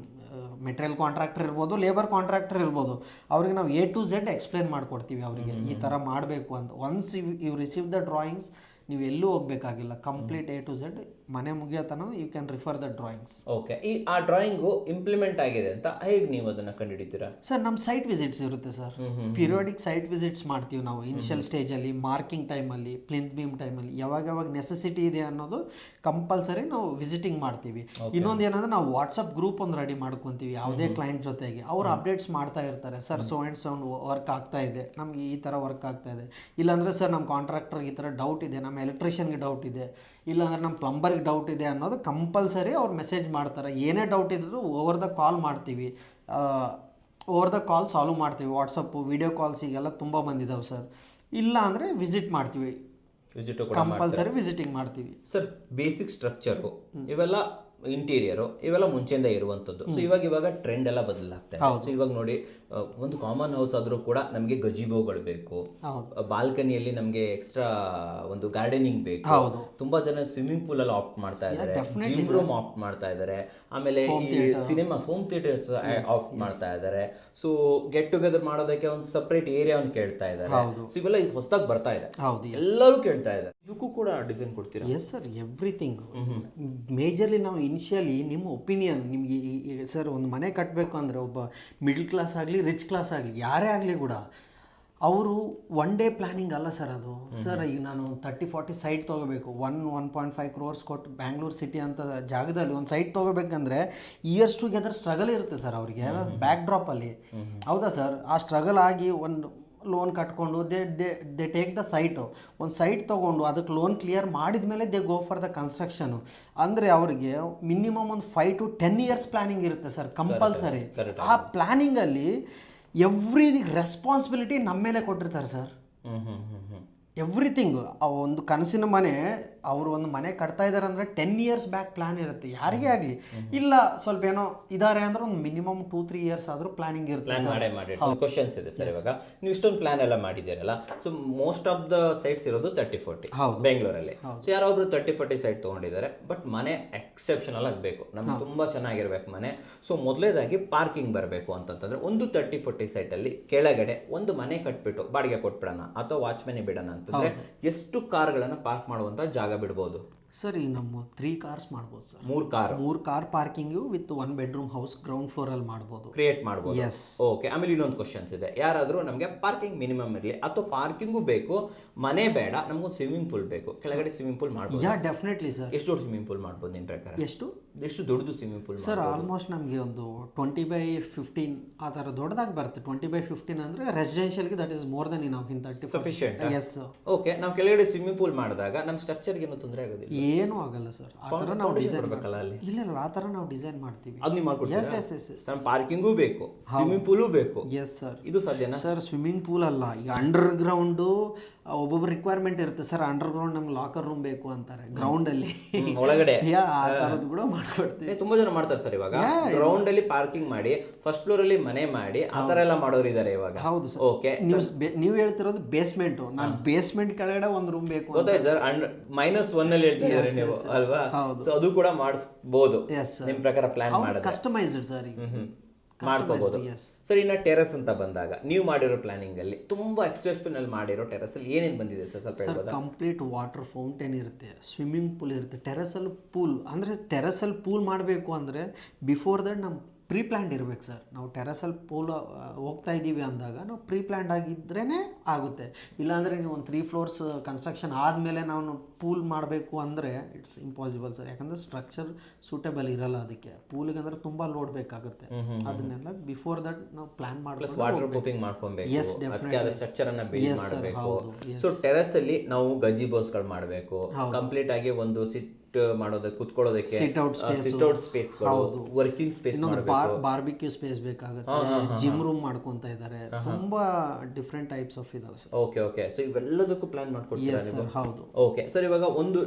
ಮೆಟೀರಿಯಲ್ ಕಾಂಟ್ರಾಕ್ಟರ್ ಇರ್ಬೋದು, ಲೇಬರ್ ಕಾಂಟ್ರಾಕ್ಟರ್ ಇರ್ಬೋದು, ಅವ್ರಿಗೆ ನಾವು A to Z ಎಕ್ಸ್ಪ್ಲೇನ್ ಮಾಡಿಕೊಡ್ತೀವಿ ಅವರಿಗೆ, ಈ ಥರ ಮಾಡಬೇಕು ಅಂತ. Once you receive the drawings ನೀವು ಎಲ್ಲೂ ಹೋಗ್ಬೇಕಾಗಿಲ್ಲ, ಕಂಪ್ಲೀಟ್ A to Z ಮನೆ ಮುಗಿಯೋತನ you can refer the drawings. Okay, ಆ ಡ್ರಾಯಿಂಗು ಇಂಪ್ಲಿಮೆಂಟ್ ಆಗಿದೆ ಅಂತ ಹೇಗೆ ನೀವು ಅದನ್ನು ಕಂಡುಹಿಡಿತೀರಾ? ಸರ್ ನಮ್ಮ ಸೈಟ್ ವಿಸಿಟ್ಸ್ ಇರುತ್ತೆ ಸರ್, ಪೀರಿಯಾಡಿಕ್ ಸೈಟ್ ವಿಸಿಟ್ಸ್ ಮಾಡ್ತೀವಿ ನಾವು ಇನಿಷಿಯಲ್ ಸ್ಟೇಜಲ್ಲಿ, ಮಾರ್ಕಿಂಗ್ ಟೈಮಲ್ಲಿ, ಪ್ಲಿಂತ್ ಬೀಮ್ ಟೈಮಲ್ಲಿ, ಯಾವಾಗ ನೆಸೆಸಿಟಿ ಇದೆ ಅನ್ನೋದು ಕಂಪಲ್ಸರಿ ನಾವು ವಿಸಿಟಿಂಗ್ ಮಾಡ್ತೀವಿ. ಇನ್ನೊಂದು ಏನಂದ್ರೆ ನಾವು ವಾಟ್ಸಪ್ ಗ್ರೂಪ್ ಒಂದು ರೆಡಿ ಮಾಡ್ಕೊತೀವಿ ಯಾವುದೇ ಕ್ಲೈಂಟ್ ಜೊತೆಗೆ. ಅವರು ಅಪ್ಡೇಟ್ಸ್ ಮಾಡ್ತಾ ಇರ್ತಾರೆ, sir so and sound work ಆಗ್ತಾ ಇದೆ, ನಮ್ಗೆ ಈ ಥರ ವರ್ಕ್ ಆಗ್ತಾ ಇದೆ, ಇಲ್ಲಾಂದರೆ ಸರ್ ನಮ್ಮ ಕಾಂಟ್ರಾಕ್ಟರ್ಗೆ ಈ ಥರ ಡೌಟ್ ಇದೆ, ನಮ್ಮ ಎಲೆಕ್ಟ್ರಿಷಿಯನ್ಗೆ ಡೌಟ್ ಇದೆ, ಇಲ್ಲಾಂದ್ರೆ ನಮ್ಮ ಪ್ಲಂಬರ್ಗೆ ಡೌಟ್ ಇದೆ ಅನ್ನೋದು ಕಂಪಲ್ಸರಿ ಅವ್ರು ಮೆಸೇಜ್ ಮಾಡ್ತಾರೆ. ಏನೇ ಡೌಟ್ ಇದ್ದರೂ ಓವರ್ ದ ಕಾಲ್ ಮಾಡ್ತೀವಿ, ಓವರ್ ದ ಕಾಲ್ ಸಾಲ್ವ್ ಮಾಡ್ತೀವಿ. ವಾಟ್ಸಪ್ಪು ವಿಡಿಯೋ ಕಾಲ್ಸಿಗೆಲ್ಲ ತುಂಬ ಬಂದಿದ್ದಾವೆ ಸರ್. ಇಲ್ಲ ಅಂದರೆ ವಿಸಿಟ್ ಮಾಡ್ತೀವಿ, ಕಂಪಲ್ಸರಿ ವಿಸಿಟಿಂಗ್ ಮಾಡ್ತೀವಿ. ಸರ್ ಬೇಸಿಕ್ ಸ್ಟ್ರಕ್ಚರು ಇವೆಲ್ಲ ಇಂಟೀರಿಯರು ಇವೆಲ್ಲ ಮುಂಚೆಯಿಂದ ಇರುವಂಥದ್ದು. ಸೊ ಇವಾಗ ಟ್ರೆಂಡ್ ಎಲ್ಲ ಬದಲಾಗ್ತಾ ಇದೆ. ಸೊ ಇವಾಗ ನೋಡಿ, ಒಂದು ಕಾಮನ್ ಹೌಸ್ ಆದರೂ ಕೂಡ ನಮಗೆ ಗಜಿಬೋಗಳು ಬೇಕು, ಬಾಲ್ಕನಿಯಲ್ಲಿ ನಮಗೆ ಎಕ್ಸ್ಟ್ರಾ ಒಂದು ಗಾರ್ಡನಿಂಗ್ ಬೇಕು, ತುಂಬಾ ಜನ ಸ್ವಿಮ್ಮಿಂಗ್ ಪೂಲ್ ಅಲ್ಲಿ ಆಪ್ಟ್ ಮಾಡ್ತಾ ಇದ್ದಾರೆ, ಜಿಮ್ ರೂಮ್ ಆಪ್ಟ್ ಮಾಡ್ತಾ ಇದ್ದಾರೆ, ಆಮೇಲೆ ಈ ಸಿನಿಮಾಸ್ ಹೋಮ್ ಥಿಯೇಟರ್ಸ್ ಆಪ್ಟ್ ಮಾಡ್ತಾ ಇದ್ದಾರೆ. ಸೊ ಗೆಟ್ ಟುಗೆದರ್ ಮಾಡೋದಕ್ಕೆ ಒಂದು ಸಪರೇಟ್ ಏರಿಯಾವನ್ನು ಕೇಳ್ತಾ ಇದ್ದಾರೆ. ಸೊ ಇವೆಲ್ಲ ಹೊಸದಾಗಿ ಬರ್ತಾ ಇದೆ, ಎಲ್ಲರೂ ಕೇಳ್ತಾ ಇದ್ದಾರೆ. ಇದಕ್ಕೂ ಕೂಡ ಡಿಸೈನ್ ಕೊಡ್ತೀರಾ? Yes sir, everything. ಮೇಜರ್ಲಿ ನಾವು ಇನಿಷಿಯಲಿ ನಿಮ್ಮ ಒಪಿನಿಯನ್, ನಿಮಗೆ ಸರ್ ಒಂದು ಮನೆ ಕಟ್ಟಬೇಕು ಅಂದರೆ ಒಬ್ಬ ಮಿಡ್ಲ್ ಕ್ಲಾಸ್ ಆಗಲಿ ರಿಚ್ ಕ್ಲಾಸ್ ಆಗಲಿ ಯಾರೇ ಆಗಲಿ ಕೂಡ ಅವರು ಒನ್ ಡೇ ಪ್ಲ್ಯಾನಿಂಗ್ ಅಲ್ಲ ಸರ್ ಅದು. ಸರ್ ಈಗ ನಾನು 30-40 ಸೈಟ್ ತೊಗೋಬೇಕು, 1.5 crores ಕೊಟ್ಟು ಬ್ಯಾಂಗ್ಳೂರು ಸಿಟಿ ಅಂತ ಜಾಗದಲ್ಲಿ ಒಂದು ಸೈಟ್ ತೊಗೋಬೇಕಂದ್ರೆ ಇಯರ್ಸ್ ಟುಗೆದರ್ ಸ್ಟ್ರಗಲ್ ಇರುತ್ತೆ ಸರ್ ಅವರಿಗೆ ಬ್ಯಾಕ್ ಡ್ರಾಪಲ್ಲಿ. ಹೌದಾ ಸರ್? ಆ ಸ್ಟ್ರಗಲ್ ಆಗಿ ಒಂದು ಲೋನ್ ಕಟ್ಕೊಂಡು ದೇ ಟೇಕ್ ದ ಸೈಟು, ಒಂದು ಸೈಟ್ ತೊಗೊಂಡು ಅದಕ್ಕೆ ಲೋನ್ ಕ್ಲಿಯರ್ ಮಾಡಿದ ಮೇಲೆ they go for the construction. ಅಂದರೆ ಅವರಿಗೆ ಮಿನಿಮಮ್ ಒಂದು 5 to 10 years ಪ್ಲ್ಯಾನಿಂಗ್ ಇರುತ್ತೆ ಸರ್ ಕಂಪಲ್ಸರಿ. ಆ ಪ್ಲ್ಯಾನಿಂಗಲ್ಲಿ ಎವ್ರಿ ರೆಸ್ಪಾನ್ಸಿಬಿಲಿಟಿ ನಮ್ಮ ಮೇಲೆ ಕೊಟ್ಟಿರ್ತಾರೆ ಸರ್. ಎವ್ರಿಥಿಂಗ್. ಒಂದು ಕನಸಿನ ಮನೆ, ಅವರು ಒಂದು ಮನೆ ಕಟ್ತಾ ಇದ್ದಾರೆ ಅಂದರೆ 10 years ಬ್ಯಾಕ್ ಪ್ಲ್ಯಾನ್ ಇರುತ್ತೆ ಯಾರಿಗೇ ಆಗಲಿ. ಇಲ್ಲ ಸ್ವಲ್ಪ ಏನೋ ಇದ್ದಾರೆ ಅಂದ್ರೆ ಒಂದು ಮಿನಿಮಮ್ 2-3 years ಆದರೂ ಪ್ಲ್ಯಾನಿಂಗ್ ಇರುತ್ತೆ. ಕ್ವಶನ್ಸ್ ಇದೆ ಸರ್, ಇವಾಗ ನೀವು ಇಷ್ಟೊಂದು ಪ್ಲಾನ್ ಎಲ್ಲ ಮಾಡಿದ್ದೀರಲ್ಲ, so most of the sites ಇರೋದು 30-40 ಬೆಂಗಳೂರಲ್ಲಿ. ಸೊ ಯಾರೊಬ್ರು 30-40 ಸೈಟ್ ತೊಗೊಂಡಿದ್ದಾರೆ, ಬಟ್ ಮನೆ ಎಕ್ಸೆಪ್ಷನಲ್ ಆಗಬೇಕು, ನಮ್ಗೆ ತುಂಬ ಚೆನ್ನಾಗಿರ್ಬೇಕು ಮನೆ. ಸೊ ಮೊದಲೇದಾಗಿ ಪಾರ್ಕಿಂಗ್ ಬರಬೇಕು ಅಂತಂತಂದ್ರೆ ಒಂದು 30-40 ಸೈಟಲ್ಲಿ ಕೆಳಗಡೆ ಒಂದು ಮನೆ ಕಟ್ಬಿಟ್ಟು ಬಾಡಿಗೆ ಕೊಟ್ಬಿಡೋಣ ಅಥವಾ ವಾಚ್ಮೆನ್ ಬಿಡೋಣ ಅಂತಂದ್ರೆ ಎಷ್ಟು ಕಾರ್ಗಳನ್ನು ಪಾರ್ಕ್ ಮಾಡುವಂತ ಜಾಗ ಬಿಡ್ಬೋದು ಸರ್? ಈ ನಮ್ಮ 3 cars ಮಾಡ್ಬೋದು sir. 3 car parking with 1 bedroom house ground floor ಅಲ್ಲಿ ಮಾಡ್ಬೋದು, ಕ್ರಿಯೇಟ್ ಮಾಡ್ಬೋದು. Yes, okay. ಆಮೇಲೆ ಇನ್ನೊಂದು ಕ್ವಶನ್ಸ್ ಇದೆ, ಯಾರಾದರೂ ನಮಗೆ ಪಾರ್ಕಿಂಗ್ ಮಿನಿಮಮ್ ಇರಲಿ ಅಥವಾ ಪಾರ್ಕಿಂಗು ಬೇಕು, ಮನೆ ಬೇಡ, ನಮಗೊಂದು ಸ್ವಿಮ್ಮಿಂಗ್ ಪೂಲ್ ಬೇಕು, ಕೆಳಗಡೆ ಸ್ವಿಮ್ಮಿಂಗ್ ಪೂಲ್ ಮಾಡ್ಬೋದು? ಯಾ, ಡೆಫಿನೆಟ್ಲಿ ಸರ್. ಎಷ್ಟು ದೊಡ್ಡ ಸ್ವಿಮ್ಮಿಂಗ್ ಪೂಲ್ ಮಾಡ್ಬೋದು ನಿಮ್ಮ ಪ್ರಕಾರ? ಎಷ್ಟು ದೊಡ್ಡದು ಸ್ವಿಮ್ಮಿಂಗ್ ಪೂಲ್ ಸರ್? ಆಲ್ಮೋಸ್ಟ್ ನಮಗೆ ಒಂದು 20/15 ಆ ಥರ ದೊಡ್ಡದಾಗಿ ಬರುತ್ತೆ. 20/15 ಅಂದರೆ ರೆಸಿಡೆನ್ಷಿಯಲ್ಗೆ that is more than enough in 30 sufficient. Yes. Okay, ನಾವು ಕೆಳಗಡೆ ಸ್ವಿಮ್ಮಿಂಗ್ ಪೂಲ್ ಮಾಡಿದಾಗ ನಮ್ಮ ಸ್ಟ್ರಕ್ಚರ್ಗೆ ಏನೂ ತೊಂದರೆ ಆಗೋದಿಲ್ಲ? ಏನೂ ಆಗಲ್ಲ ಸರ್. ಆ ಥರ ನಾವು ಡಿಸೈನ್ ಮಾಡಬೇಕಲ್ಲ ಅಲ್ಲಿ? ಇಲ್ಲ, ಆ ಥರ ನಾವು ಡಿಸೈನ್ ಮಾಡ್ತೀವಿ. ಅದು ನೀವು ಮಾಡ್ಕೊಡ್ತೀರಾ? Yes yes yes yes. ಪಾರ್ಕಿಂಗೂ ಬೇಕು, ಸ್ವಿಮ್ಮಿಂಗ್ ಪೂಲು ಬೇಕು. Yes sir. ಇದು ಸಾಧ್ಯನಾ ಸರ್? ಸ್ವಿಮ್ಮಿಂಗ್ ಪೂಲ್ ಅಲ್ಲ, ಈಗ ಅಂಡರ್ ಗ್ರೌಂಡು ಒಬ್ಬೊಬ್ಬರು ರಿಕ್ವೈರ್ಮೆಂಟ್ ಇರುತ್ತೆ ಸರ್. ಅಂಡರ್ ಗ್ರೌಂಡ್ ನಮ್ಗೆ ಲಾಕರ್ ರೂಮ್ ಬೇಕು ಅಂತಾರೆ ಗ್ರೌಂಡಲ್ಲಿ, ಒಳಗಡೆ ಆ ಥರದ್ದು ಕೂಡ ಮಾಡ್ಕೊಡ್ತೀವಿ. ತುಂಬಾ ಜನ ಮಾಡ್ತಾರೆ ಸರ್ ಇವಾಗ, ಗ್ರೌಂಡ್ ಅಲ್ಲಿ ಪಾರ್ಕಿಂಗ್ ಮಾಡಿ ಫಸ್ಟ್ ಫ್ಲೋರ್ ಅಲ್ಲಿ ಮನೆ ಮಾಡಿ ಆ ಥರ ಎಲ್ಲ ಮಾಡೋರು ಇದ್ದಾರೆ ಇವಾಗ. ಹೌದು ಸರ್. ಓಕೆ, ನೀವು ಹೇಳ್ತಿರೋದು ಬೇಸ್ಮೆಂಟು, ನಾನು ಬೇಸ್ಮೆಂಟ್ ಕೆಳಗಡೆ ಒಂದು ರೂಮ್ ಬೇಕು ಗೊತ್ತಾಯ್ತು ಸರ್. -1 ಅಲ್ಲಿ ಹೇಳ್ತಿದ್ದಾರೆ ನೀವು ಅಲ್ವಾ? ಸೊ ಅದು ಕೂಡ ಮಾಡಿಸ್ಬೋದು ನಿಮ್ ಪ್ರಕಾರ ಪ್ಲಾನ್ ಮಾಡೋದು. ಕಸ್ಟಮೈಸ್ಡ್ ಸರ್, ಈಗ ಮಾಡ್ಕೋಬಹುದು ಸರ್. ಇನ್ನ ಟೆರಸ್ ಅಂತ ಬಂದಾಗ ನೀವು ಮಾಡಿರೋ ಪ್ಲಾನಿಂಗ್ ಅಲ್ಲಿ ತುಂಬಾ ಎಕ್ಸೆಪ್ಷನಲ್ ಮಾಡಿರೋ ಟೆರಸ್ ಅಲ್ಲಿ ಏನೇನು ಬಂದಿದೆ ಸರ್ ಸ್ವಲ್ಪ ಹೇಳ್ಬೋದಾ? ಕಂಪ್ಲೀಟ್ ವಾಟರ್ ಫೌಂಟೇನ್ ಇರುತ್ತೆ, ಸ್ವಿಮ್ಮಿಂಗ್ ಪೂಲ್ ಇರುತ್ತೆ. ಟೆರಸಲ್ಲಿ ಪೂಲ್ ಅಂದರೆ ಟೆರಸಲ್ಲಿ ಪೂಲ್ ಮಾಡಬೇಕು ಅಂದರೆ ಬಿಫೋರ್ ದಟ್ ನಮ್ಮ ಪ್ರೀ ಪ್ಲ್ಯಾಂಡ್ ಇರಬೇಕು ಸರ್. ನಾವು ಟೆರಸಲ್ಲಿ ಪೂಲ್ ಹೋಗ್ತಾ ಇದ್ದೀವಿ ಅಂದಾಗ ನಾವು ಪ್ರೀ ಪ್ಲ್ಯಾಂಡ್ ಆಗಿದ್ರೇ ಆಗುತ್ತೆ. ಇಲ್ಲಾಂದರೆ ನೀವು ಒಂದು 3 floors ಕನ್ಸ್ಟ್ರಕ್ಷನ್ ಆದಮೇಲೆ ನಾವು ಪೂಲ್ ಮಾಡಬೇಕು ಅಂದರೆ ಇಟ್ಸ್ ಇಂಪಾಸಿಬಲ್ ಸರ್. ಯಾಕಂದರೆ ಸ್ಟ್ರಕ್ಚರ್ ಸೂಟೇಬಲ್ ಇರಲ್ಲ ಅದಕ್ಕೆ. ಪೂಲಿಗೆ ಅಂದರೆ ತುಂಬ ಲೋಡ್ ಬೇಕಾಗುತ್ತೆ. ಅದನ್ನೆಲ್ಲ ಬಿಫೋರ್ ದಟ್ ನಾವು ಪ್ಲಾನ್ ಮಾಡಬೇಕು. ವಾಟರ್ ಪ್ರೂಫಿಂಗ್ ಮಾಡ್ಕೊಬೇಕು, ಎಸ್ ಡೆಫಿನೆಟ್ಲಿ ಸ್ಟ್ರಕ್ಚರ್ ಅನ್ನ ಬಿಲ್ಡ್ ಮಾಡಬೇಕು. ಸೊ ಟೆರಸ್ ಅಲ್ಲಿ ನಾವು ಗಜಿಬೋಸ್ಗಳು ಮಾಡಬೇಕು, ಕಂಪ್ಲೀಟ್ ಆಗಿ ಒಂದು ಸಿಟ್ ಮಾಡೋದಕ್ಕೆ ಕುತ್ಕೊಳ್ಳೋದಕ್ಕೆ sit out space, working space, barbecue space ಬೇಕಾಗುತ್ತೆ, ಜಿಮ್ ರೂಮ್ ಮಾಡ್ಕೊಂತ ಇದ್ದಾರೆ, ತುಂಬಾ ಡಿಫರೆಂಟ್ ಟೈಪ್ಸ್ ಆಫ್ ಇದಾವೆ ಸರ್. Okay okay. ಸೊ ಇವೆಲ್ಲದಕ್ಕೂ ಪ್ಲಾನ್ ಮಾಡ್ಕೊಡ್ತೀರಾ ನೀವು? ಹೌದು. ಓಕೆ ಸರ್, ಇವಾಗ ಒಂದು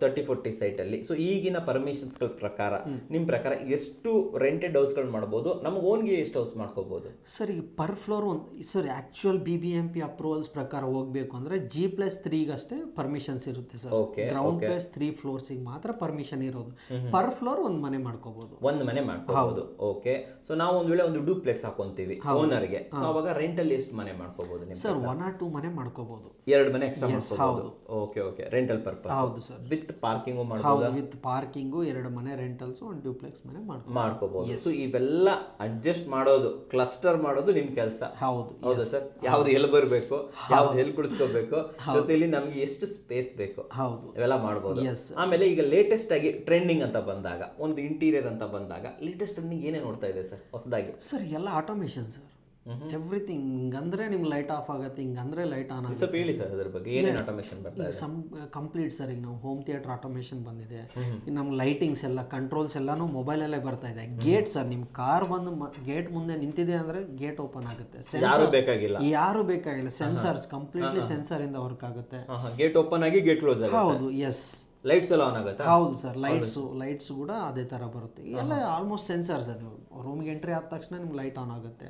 30-40 ಸೈಟ್ ಅಲ್ಲಿ ಸೊ ಈಗಿನ ಪರ್ಮಿಷನ್ಸ್ ಗಳ ಪ್ರಕಾರ ನಿಮ್ ಪ್ರಕಾರ ಎಷ್ಟು ರೆಂಟೆಡ್ ಹೌಸ್ಗಳು ಮಾಡ್ಬೋದು, ನಮ್ಗೆ ಓನ್ಗೆ ಎಷ್ಟು ಹೌಸ್ ಮಾಡ್ಕೋಬಹುದು ಸರ್? ಈಗ ಪರ್ ಫ್ಲೋರ್ ಒಂದು ಸರ್ ಆಕ್ಚುಯಲ್ BBMP ಅಪ್ರೂವಲ್ಸ್ ಪ್ರಕಾರ ಹೋಗ್ಬೇಕು ಅಂದ್ರೆ G+3 ಅಷ್ಟೇ ಪರ್ಮಿಷನ್ಸ್ ಇರುತ್ತೆ ಸರ್. ಗ್ರೌಂಡ್ +3 floors ಫ್ಲೋರ್ಸಿಗೆ ಮಾತ್ರ ಪರ್ಮಿಷನ್ ಇರೋದು. ಪರ್ ಫ್ಲೋರ್ ಒಂದು ಮನೆ ಮಾಡ್ಕೋಬಹುದು. ಒಂದು ಮನೆ ಮಾಡ್ಕೋಬಹುದು. ಓಕೆ, ಸೊ ನಾವು ಒಂದ್ ವೇಳೆ ಒಂದು ಡೂಪ್ಲೆಕ್ಸ್ ಹಾಕೊಂತೀವಿ ಓನರ್ಗೆ, ಸೊ ಅವಾಗ ರೆಂಟಲ್ ಎಷ್ಟು ಮನೆ ಮಾಡ್ಕೋಬಹುದು ನಿಮ್ಮ ಸರ್? 1 or 2 ಮನೆ ಮಾಡ್ಕೋಬಹುದು. 2 ಮನೆ ಎಕ್ಸ್ಟ್ರಾ ಮಾಡ್ಕೋಬಹುದು. Okay okay, rental purpose. ಹೌದು ಸರ್. ವಿತ್ ಪಾರ್ಕಿಂಗ್ ಹೌದು, ವಿತ್ ಪಾರ್ಕಿಂಗು, 2 ಮನೆ ರೆಂಟಲ್ಸ್, ಒಂದು ಡ್ಯೂಪ್ಲೆಕ್ಸ್ ಮನೆ ಮಾಡ್ಕೋಬಹುದು. ಸೊ ಇವೆಲ್ಲ ಅಡ್ಜಸ್ಟ್ ಮಾಡೋದು, ಕ್ಲಸ್ಟರ್ ಮಾಡೋದು ನಿಮ್ ಕೆಲಸ. ಹೌದು ಹೌದಾ ಸರ್? ಯಾವ್ದು ಎಲ್ಲಿ ಬರಬೇಕು, ಯಾವ್ದು ಎಲ್ಲಿ ಕುಡಿಸ್ಕೋಬೇಕು, ಜೊತೆಲಿ ನಮ್ಗೆ ಎಷ್ಟು ಸ್ಪೇಸ್ ಬೇಕು, ಹೌದು, ಇವೆಲ್ಲ ಮಾಡ್ಬೋದು. ಆಮೇಲೆ ಈಗ ಲೇಟೆಸ್ಟ್ ಆಗಿ ಟ್ರೆಂಡಿಂಗ್ ಅಂತ ಬಂದಾಗ, ಒಂದು ಇಂಟೀರಿಯರ್ ಅಂತ ಬಂದಾಗ ಲೇಟೆಸ್ಟ್ ಟ್ರೆಂಡಿಂಗ್ ಏನೇ ನೋಡ್ತಾ ಇದೆ ಸರ್ ಹೊಸದಾಗಿ? ಸರ್ ಎಲ್ಲ ಆಟೋಮೇಷನ್ ಸರ್, ಎವ್ರಿಥಿಂಗ್. ಹಿಂಗಂದ್ರೆ ನಿಮ್ಗೆ ಲೈಟ್ ಆಫ್ ಆಗುತ್ತೆ, ಹಿಂಗಂದ್ರೆ ಲೈಟ್ ಆನ್ ಆಗುತ್ತೆ. ಸ್ವಲ್ಪ ಹೇಳಿ ಸರ್ ಅದ್ರ ಬಗ್ಗೆ, ಏನೇನು ಆಟೋಮೇಷನ್ ಬರ್ತಾ ಇದೆ? Complete sir. ಈಗ ನಾವು ಹೋಮ್ ಥಿಯೇಟರ್ ಆಟೋಮೇಷನ್ ಬಂದಿದೆ. ನಮ್ಮ ಲೈಟಿಂಗ್ಸ್ ಎಲ್ಲ, ಕಂಟ್ರೋಲ್ಸ್ ಎಲ್ಲಾನು ಮೊಬೈಲಲ್ಲೇ ಬರ್ತಾ ಇದೆ. ಗೇಟ್ ಸರ್, ನಿಮ್ಮ ಕಾರ್ ಬಂದು ಗೇಟ್ ಮುಂದೆ ನಿಂತಿದೆ ಅಂದ್ರೆ ಗೇಟ್ ಓಪನ್ ಆಗುತ್ತೆ. ಯಾರು ಬೇಕಾಗಿಲ್ಲ, ಸೆನ್ಸರ್ಸ್ ಕಂಪ್ಲೀಟ್ಲಿ ಸೆನ್ಸರ್ ಇಂದ ವರ್ಕ್ ಆಗುತ್ತೆ. ಗೇಟ್ ಓಪನ್ ಆಗಿ ಗೇಟ್ ಕ್ಲೋಸ್ ಆಗುತ್ತೆ. ಹೌದು, ಎಸ್. ಲೈಟ್ಸ್ ಎಲ್ಲ ಆನ್ ಆಗುತ್ತೆ. ಹೌದು ಸರ್, ಲೈಟ್ಸ್ ಕೂಡ ಅದೇ ತರ ಬರುತ್ತೆ. ಎಲ್ಲ ಆಲ್ಮೋಸ್ಟ್ ಸೆನ್ಸರ್ಸ್. ನೀವು ರೂಮ್ಗೆ ಎಂಟ್ರಿ ಆದ ತಕ್ಷಣ ನಿಮ್ಗೆ ಲೈಟ್ ಆನ್ ಆಗುತ್ತೆ.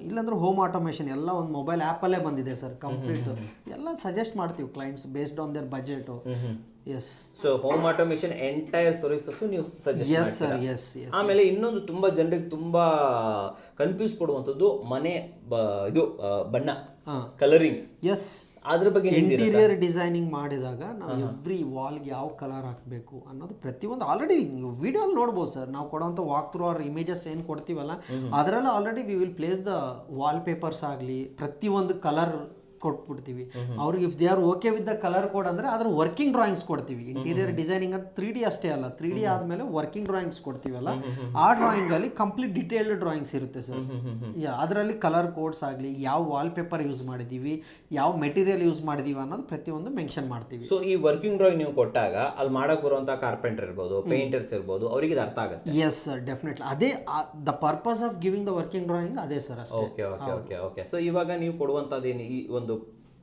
ಇಲ್ಲಾಂದ್ರೆ ಹೋಮ್ ಆಟೋಮೇಷನ್ ಎಲ್ಲ ಒಂದು ಮೊಬೈಲ್ ಆ್ಯಪಲ್ಲೇ ಬಂದಿದೆ ಸರ್. ಕಂಪ್ಲೀಟ್ ಎಲ್ಲ ಸಜೆಸ್ಟ್ ಮಾಡ್ತೀವಿ clients based on their budget. Yes. So home automation entire services ನೀವು ಸಜೆಸ್ಟ್ ಎಸ್ ಸರ್, ಎಸ್. ಆಮೇಲೆ ಇನ್ನೊಂದು ತುಂಬಾ ಜನರಿಗೆ ತುಂಬಾ ಕನ್ಫ್ಯೂಸ್ ಕೊಡುವಂಥದ್ದು ಮನೆ ಇದು ಬಣ್ಣ, ಕಲರಿಂಗ್. ಎಸ್. ಅದ್ರ ಬಗ್ಗೆ ಇಂಟೀರಿಯರ್ ಡಿಸೈನಿಂಗ್ ಮಾಡಿದಾಗ ನಾವು ಎವ್ರಿ ವಾಲ್ಗೆ ಯಾವ ಕಲರ್ ಹಾಕಬೇಕು ಅನ್ನೋದು ಪ್ರತಿಯೊಂದು ಆಲ್ರೆಡಿ ವಿಡಿಯೋ ಅಲ್ಲಿ ನೋಡ್ಬೋದು ಸರ್. ನಾವು ಕೊಡುವಂಥ ವಾಕ್ ಥ್ರೂ ಆರ್ ಇಮೇಜಸ್ ಏನು ಕೊಡ್ತೀವಲ್ಲ, ಅದರಲ್ಲ already we will place the wallpapers ಆಗಲಿ, ಪ್ರತಿಯೊಂದು ಕಲರ್ ಕೊಟ್ಬಿಡ್ತೀವಿ ಅವ್ರಿಗೆ. If they are okay with the colour code ಅಂದ್ರೆ ಅದ್ರ ವರ್ಕಿಂಗ್ ಡ್ರಾಯಿಂಗ್ಸ್ ಕೊಡ್ತೀವಿ. ಇಂಟೀರಿಯರ್ ಡಿಸೈನಿಂಗ್ ಅಂತ 3D ಅಷ್ಟೇ ಅಲ್ಲ, 3D ಆದ್ಮೇಲೆ ವರ್ಕಿಂಗ್ ಡ್ರಾಯಿಂಗ್ಸ್ ಕೊಡ್ತೀವಲ್ಲ, ಆ ಡ್ರಾಯಿಂಗ್ ಅಲ್ಲಿ ಕಂಪ್ಲೀಟ್ ಡಿಟೇಲ್ಡ್ ಡ್ರಾಯಿಂಗ್ಸ್ ಇರುತ್ತೆ ಸರ್. ಅದರಲ್ಲಿ ಕಲರ್ ಕೋಡ್ಸ್ ಆಗಲಿ, ಯಾವ ವಾಲ್ ಪೇಪರ್ ಯೂಸ್ ಮಾಡಿದೀವಿ, ಯಾವ ಮೆಟೀರಿಯಲ್ ಯೂಸ್ ಮಾಡಿದೀವಿ ಅನ್ನೋದು ಪ್ರತಿಯೊಂದು ಮೆನ್ಷನ್ ಮಾಡ್ತೀವಿ. ಸೊ ಈ ವರ್ಕಿಂಗ್ ಡ್ರಾಯಿಂಗ್ ನೀವು ಕೊಟ್ಟಾಗ ಅಲ್ಲಿ ಮಾಡಕ್ ಬರುವಂತ ಕಾರ್ಪೆಂಟರ್ ಇರ್ಬೋದು, ಪೇಂಟರ್ಸ್ ಇರ್ಬೋದು, ಅವರಿಗೆ ಇದು ಅರ್ಥ ಆಗುತ್ತೆ. Yes sir, definitely. ಅದೇ the purpose of giving the working drawing ಅದೇ ಸರ್ ಅಷ್ಟೇ. Okay okay okay okay. So ಇವಾಗ ನೀವು ಕೊಡುವಂತದ್ದೇನು ಈ ಒಂದು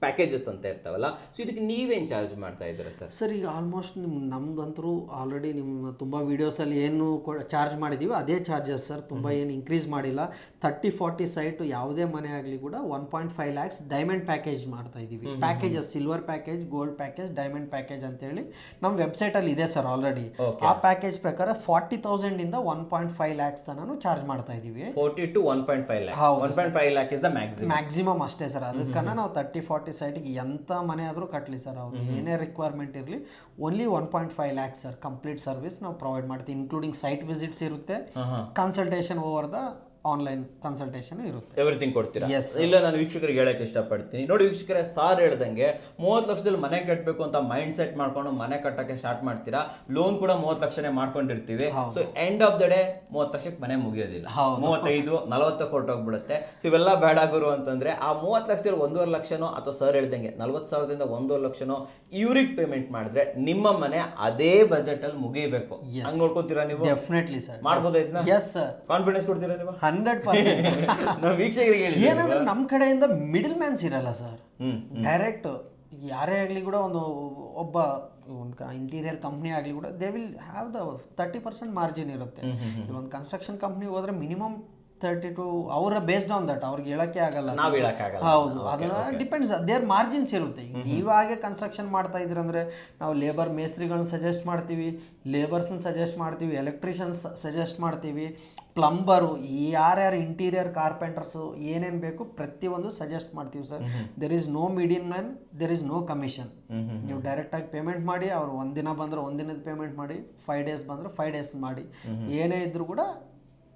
ಪ್ಯಾಕೇಜಸ್ ಅಂತ ಇರ್ತಾವಲ್ಲ, ಸೊ ಇದಕ್ಕೆ ನೀವೇನು ಚಾರ್ಜ್ ಮಾಡ್ತಾ ಇದ್ದೀರಾ ಸರ್? ಸರ್ ಈಗ ಆಲ್ಮೋಸ್ಟ್ ನಮ್ದಂತರೂ ಆಲ್ರೆಡಿ ನಿಮ್ಮ ತುಂಬ ವೀಡಿಯೋಸಲ್ಲಿ ಏನು ಚಾರ್ಜ್ ಮಾಡಿದ್ದೀವಿ ಅದೇ ಚಾರ್ಜಸ್ ಸರ್. ತುಂಬ ಏನು ಇನ್ಕ್ರೀಸ್ ಮಾಡಿಲ್ಲ. 30-40 ಸೈಟು ಯಾವುದೇ ಮನೆ ಆಗಲಿ ಕೂಡ 1.5 lakhs ಡೈಮಂಡ್ ಪ್ಯಾಕೇಜ್ ಮಾಡ್ತಾ ಇದ್ದೀವಿ. Packages silver package, gold package, diamond package ಅಂತೇಳಿ ನಮ್ಮ ವೆಬ್ಸೈಟಲ್ಲಿ ಇದೆ ಸರ್ ಆಲ್ರೆಡಿ. ಆ ಪ್ಯಾಕೇಜ್ ಪ್ರಕಾರ 40,000 ಇಂದ 1.5 lakhs ತನಕ ಚಾರ್ಜ್ ಮಾಡ್ತಾ ಇದ್ದೀವಿ. 40 to 1.5 lakh. 1.5 lakh is the maximum ಅಷ್ಟೇ ಸರ್. ಅದಕ್ಕನ್ನ ನಾವು 30-40 ಸೈಟಿಗೆ ಎಂಥ ಮನೆ ಆದರೂ ಕಟ್ಟಲಿ ಸರ್, ಅವ್ರು ಏನೇ ರಿಕ್ವೈರ್ಮೆಂಟ್ ಇರಲಿ, only 1.5 lakhs sir complete service ನಾವು ಪ್ರೊವೈಡ್ ಮಾಡ್ತೀವಿ. ಇನ್ಕ್ಲೂಡಿಂಗ್ ಸೈಟ್ ವಿಸಿಟ್ಸ್ ಇರುತ್ತೆ, consultation over the online consultation ಇರುತ್ತೆ, ಎವ್ರಿಥಿಂಗ್ ಕೊಡ್ತೀರಾ? ಇಲ್ಲ, ನಾನು ವೀಕ್ಷಕರಿಗೆ ಹೇಳಕ್ಕೆ ಇಷ್ಟಪಡ್ತೀನಿ. ನೋಡಿ ವೀಕ್ಷಕರೇ, ಸಾರ್ ಹೇಳ್ದಂಗೆ 30 ಲಕ್ಷದಲ್ಲಿ ಮನೆ ಕಟ್ಟಬೇಕು ಅಂತ ಮೈಂಡ್ ಸೆಟ್ ಮಾಡ್ಕೊಂಡು ಮನೆ ಕಟ್ಟಕ್ಕೆ ಸ್ಟಾರ್ಟ್ ಮಾಡ್ತೀರಾ. ಲೋನ್ ಕೂಡ 30 ಲಕ್ಷನೇ ಮಾಡ್ಕೊಂಡಿರ್ತೀವಿ. So end of the day 30 ಲಕ್ಷಕ್ಕೆ ಮನೆ ಮುಗಿಯೋದಿಲ್ಲ, 35-40 ಕೊಟ್ಟೋಗ್ಬಿಡುತ್ತೆ. ಸೊ ಇವೆಲ್ಲ ಬೇಡ ಗುರು ಅಂತಂದ್ರೆ ಆ 30 ಲಕ್ಷದಲ್ಲಿ 1.5 ಲಕ್ಷನೋ ಅಥವಾ ಸರ್ ಹೇಳ್ದಂಗೆ 40,000ದಿಂದ 1.5 ಲಕ್ಷನೋ ಇವ್ರಿಗೆ ಪೇಮೆಂಟ್ ಮಾಡಿದ್ರೆ ನಿಮ್ಮ ಮನೆ ಅದೇ ಬಜೆಟ್ ಅಲ್ಲಿ ಮುಗಿಬೇಕು. ಹಂಗ್ ನೋಡ್ಕೊತೀರಾ ನೀವು? Definitely sir. ಮಾಡ್ಬೋದಾ ಇದನ್ನ? Yes sir. ಕಾನ್ಫಿಡೆನ್ಸ್ ಕೊಡ್ತೀರಾ ನೀವು? 100%. ನಾವು ವೀಕ್ಷಕರಿಗೆ ಹೇಳಿ, ಏನಂದ್ರೆ ನಮ್ಮ ಕಡೆಯಿಂದ ಮಿಡಲ್ ಮ್ಯಾನ್ಸ್ ಇರಲ್ಲ ಸರ್. ಡೈರೆಕ್ಟ್ ಯಾರೇ ಆಗಲಿ ಕೂಡ ಒಬ್ಬ ಇಂಟೀರಿಯರ್ ಕಂಪ್ನಿ ಆಗಲಿ ಕೂಡ they will have the 30% margin ಇರುತ್ತೆ. ಒಂದು ಕನ್ಸ್ಟ್ರಕ್ಷನ್ ಕಂಪ್ನಿ ಹೋದ್ರೆ ಮಿನಿಮಮ್ 32 ಅವರ ಬೇಸ್ಡ್ ಆನ್ ದಟ್ ಅವ್ರಿಗೆ ಹೇಳಕ್ಕೆ ಆಗಲ್ಲ. ಹೌದು, ಅದನ್ನ ಡಿಪೆಂಡ್ಸ್, ದೇರ್ ಮಾರ್ಜಿನ್ಸ್ ಇರುತ್ತೆ. ನೀವಾಗೆ ಕನ್ಸ್ಟ್ರಕ್ಷನ್ ಮಾಡ್ತಾ ಇದ್ರಂದ್ರೆ ನಾವು ಲೇಬರ್ ಮೇಸ್ತ್ರಿಗಳನ್ನ ಸಜೆಸ್ಟ್ ಮಾಡ್ತೀವಿ, ಲೇಬರ್ಸ್ನ ಸಜೆಸ್ಟ್ ಮಾಡ್ತೀವಿ, ಎಲೆಕ್ಟ್ರಿಷಿಯನ್ಸ್ ಸಜೆಸ್ಟ್ ಮಾಡ್ತೀವಿ, ಪ್ಲಂಬರು, ಯಾರ್ಯಾರು ಇಂಟೀರಿಯರ್ ಕಾರ್ಪೆಂಟರ್ಸು ಏನೇನು ಬೇಕು ಪ್ರತಿಯೊಂದು ಸಜೆಸ್ಟ್ ಮಾಡ್ತೀವಿ sir. There is no median man, there is no commission. ನೀವು ಡೈರೆಕ್ಟಾಗಿ ಪೇಮೆಂಟ್ ಮಾಡಿ, ಅವ್ರು ಒಂದಿನ ಬಂದ್ರೆ ಒಂದಿನದ ಪೇಮೆಂಟ್ ಮಾಡಿ, 5 days ಬಂದ್ರೆ 5 days ಮಾಡಿ, ಏನೇ ಇದ್ರೂ ಕೂಡ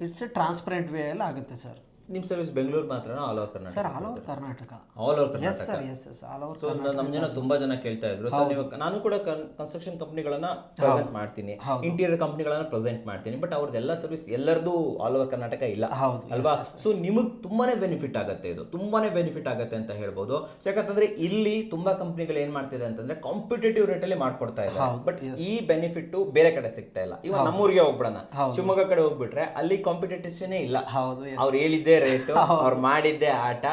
ಇಟ್ಸ್ ಎ ಟ್ರಾನ್ಸ್ಪರೆಂಟ್ ವೇ ಅಲ್ಲಿ ಆಗುತ್ತೆ ಸರ್. ನಿಮ್ಮ ಸರ್ವಿಸ್ ಬೆಂಗಳೂರು ಮಾತ್ರ? All over Karnataka sir, all over Karnataka. All over Karnataka. Yes sir, yes yes, all over. So ನಮ್ಮ ಜನ ತುಂಬಾ ಜನ ಕೇಳ್ತಾ ಇದ್ರು ಸರ್, ನೀವು ನಾನು ಕೂಡ ಕನ್ಸ್ಟ್ರಕ್ಷನ್ ಕಂಪ್ನಿಗಳನ್ನ ಪ್ರೆಸೆಂಟ್ ಮಾಡ್ತೀನಿ, ಇಂಟೀರಿಯರ್ ಕಂಪ್ನಿಗಳನ್ನ ಪ್ರೆಸೆಂಟ್ ಮಾಡ್ತೀನಿ, ಬಟ್ ಅವ್ರದ್ದೆಲ್ಲ ಸರ್ವಿಸ್ ಎಲ್ಲರದು ಆಲ್ ಓವರ್ ಕರ್ನಾಟಕ ಇಲ್ಲ ಅಲ್ವಾ? ಸೊ ನಿಮಗೆ ತುಂಬಾನೇ ಬೆನಿಫಿಟ್ ಆಗುತ್ತೆ, ಇದು ತುಂಬಾನೇ ಬೆನಿಫಿಟ್ ಆಗುತ್ತೆ ಅಂತ ಹೇಳ್ಬೋದು. ಯಾಕಂತಂದ್ರೆ ಇಲ್ಲಿ ತುಂಬಾ ಕಂಪ್ನಿಗಳು ಏನ್ ಮಾಡ್ತಿದೆ ಅಂತಂದ್ರೆ ಕಾಂಪಿಟೇಟಿವ್ ರೇಟ್ ಅಲ್ಲಿ ಮಾಡ್ಕೊಡ್ತಾ ಇಲ್ಲ, ಬಟ್ ಈ ಬೆನಿಫಿಟ್ ಬೇರೆ ಕಡೆ ಸಿಗ್ತಾ ಇಲ್ಲ. ಇವಾಗ ನಮ್ಮೂರಿಗೆ ಹೋಗ್ಬಿಡೋಣ, ಶಿವಮೊಗ್ಗ ಕಡೆ ಹೋಗ್ಬಿಟ್ರೆ ಅಲ್ಲಿ ಕಾಂಪಿಟೇಷನ್ ಇಲ್ಲ. ಅವ್ರು ಹೇಳಿದ್ದೇ ರೇಟು, ಅವ್ರು ಮಾಡಿದ್ದೇ ಆಟ.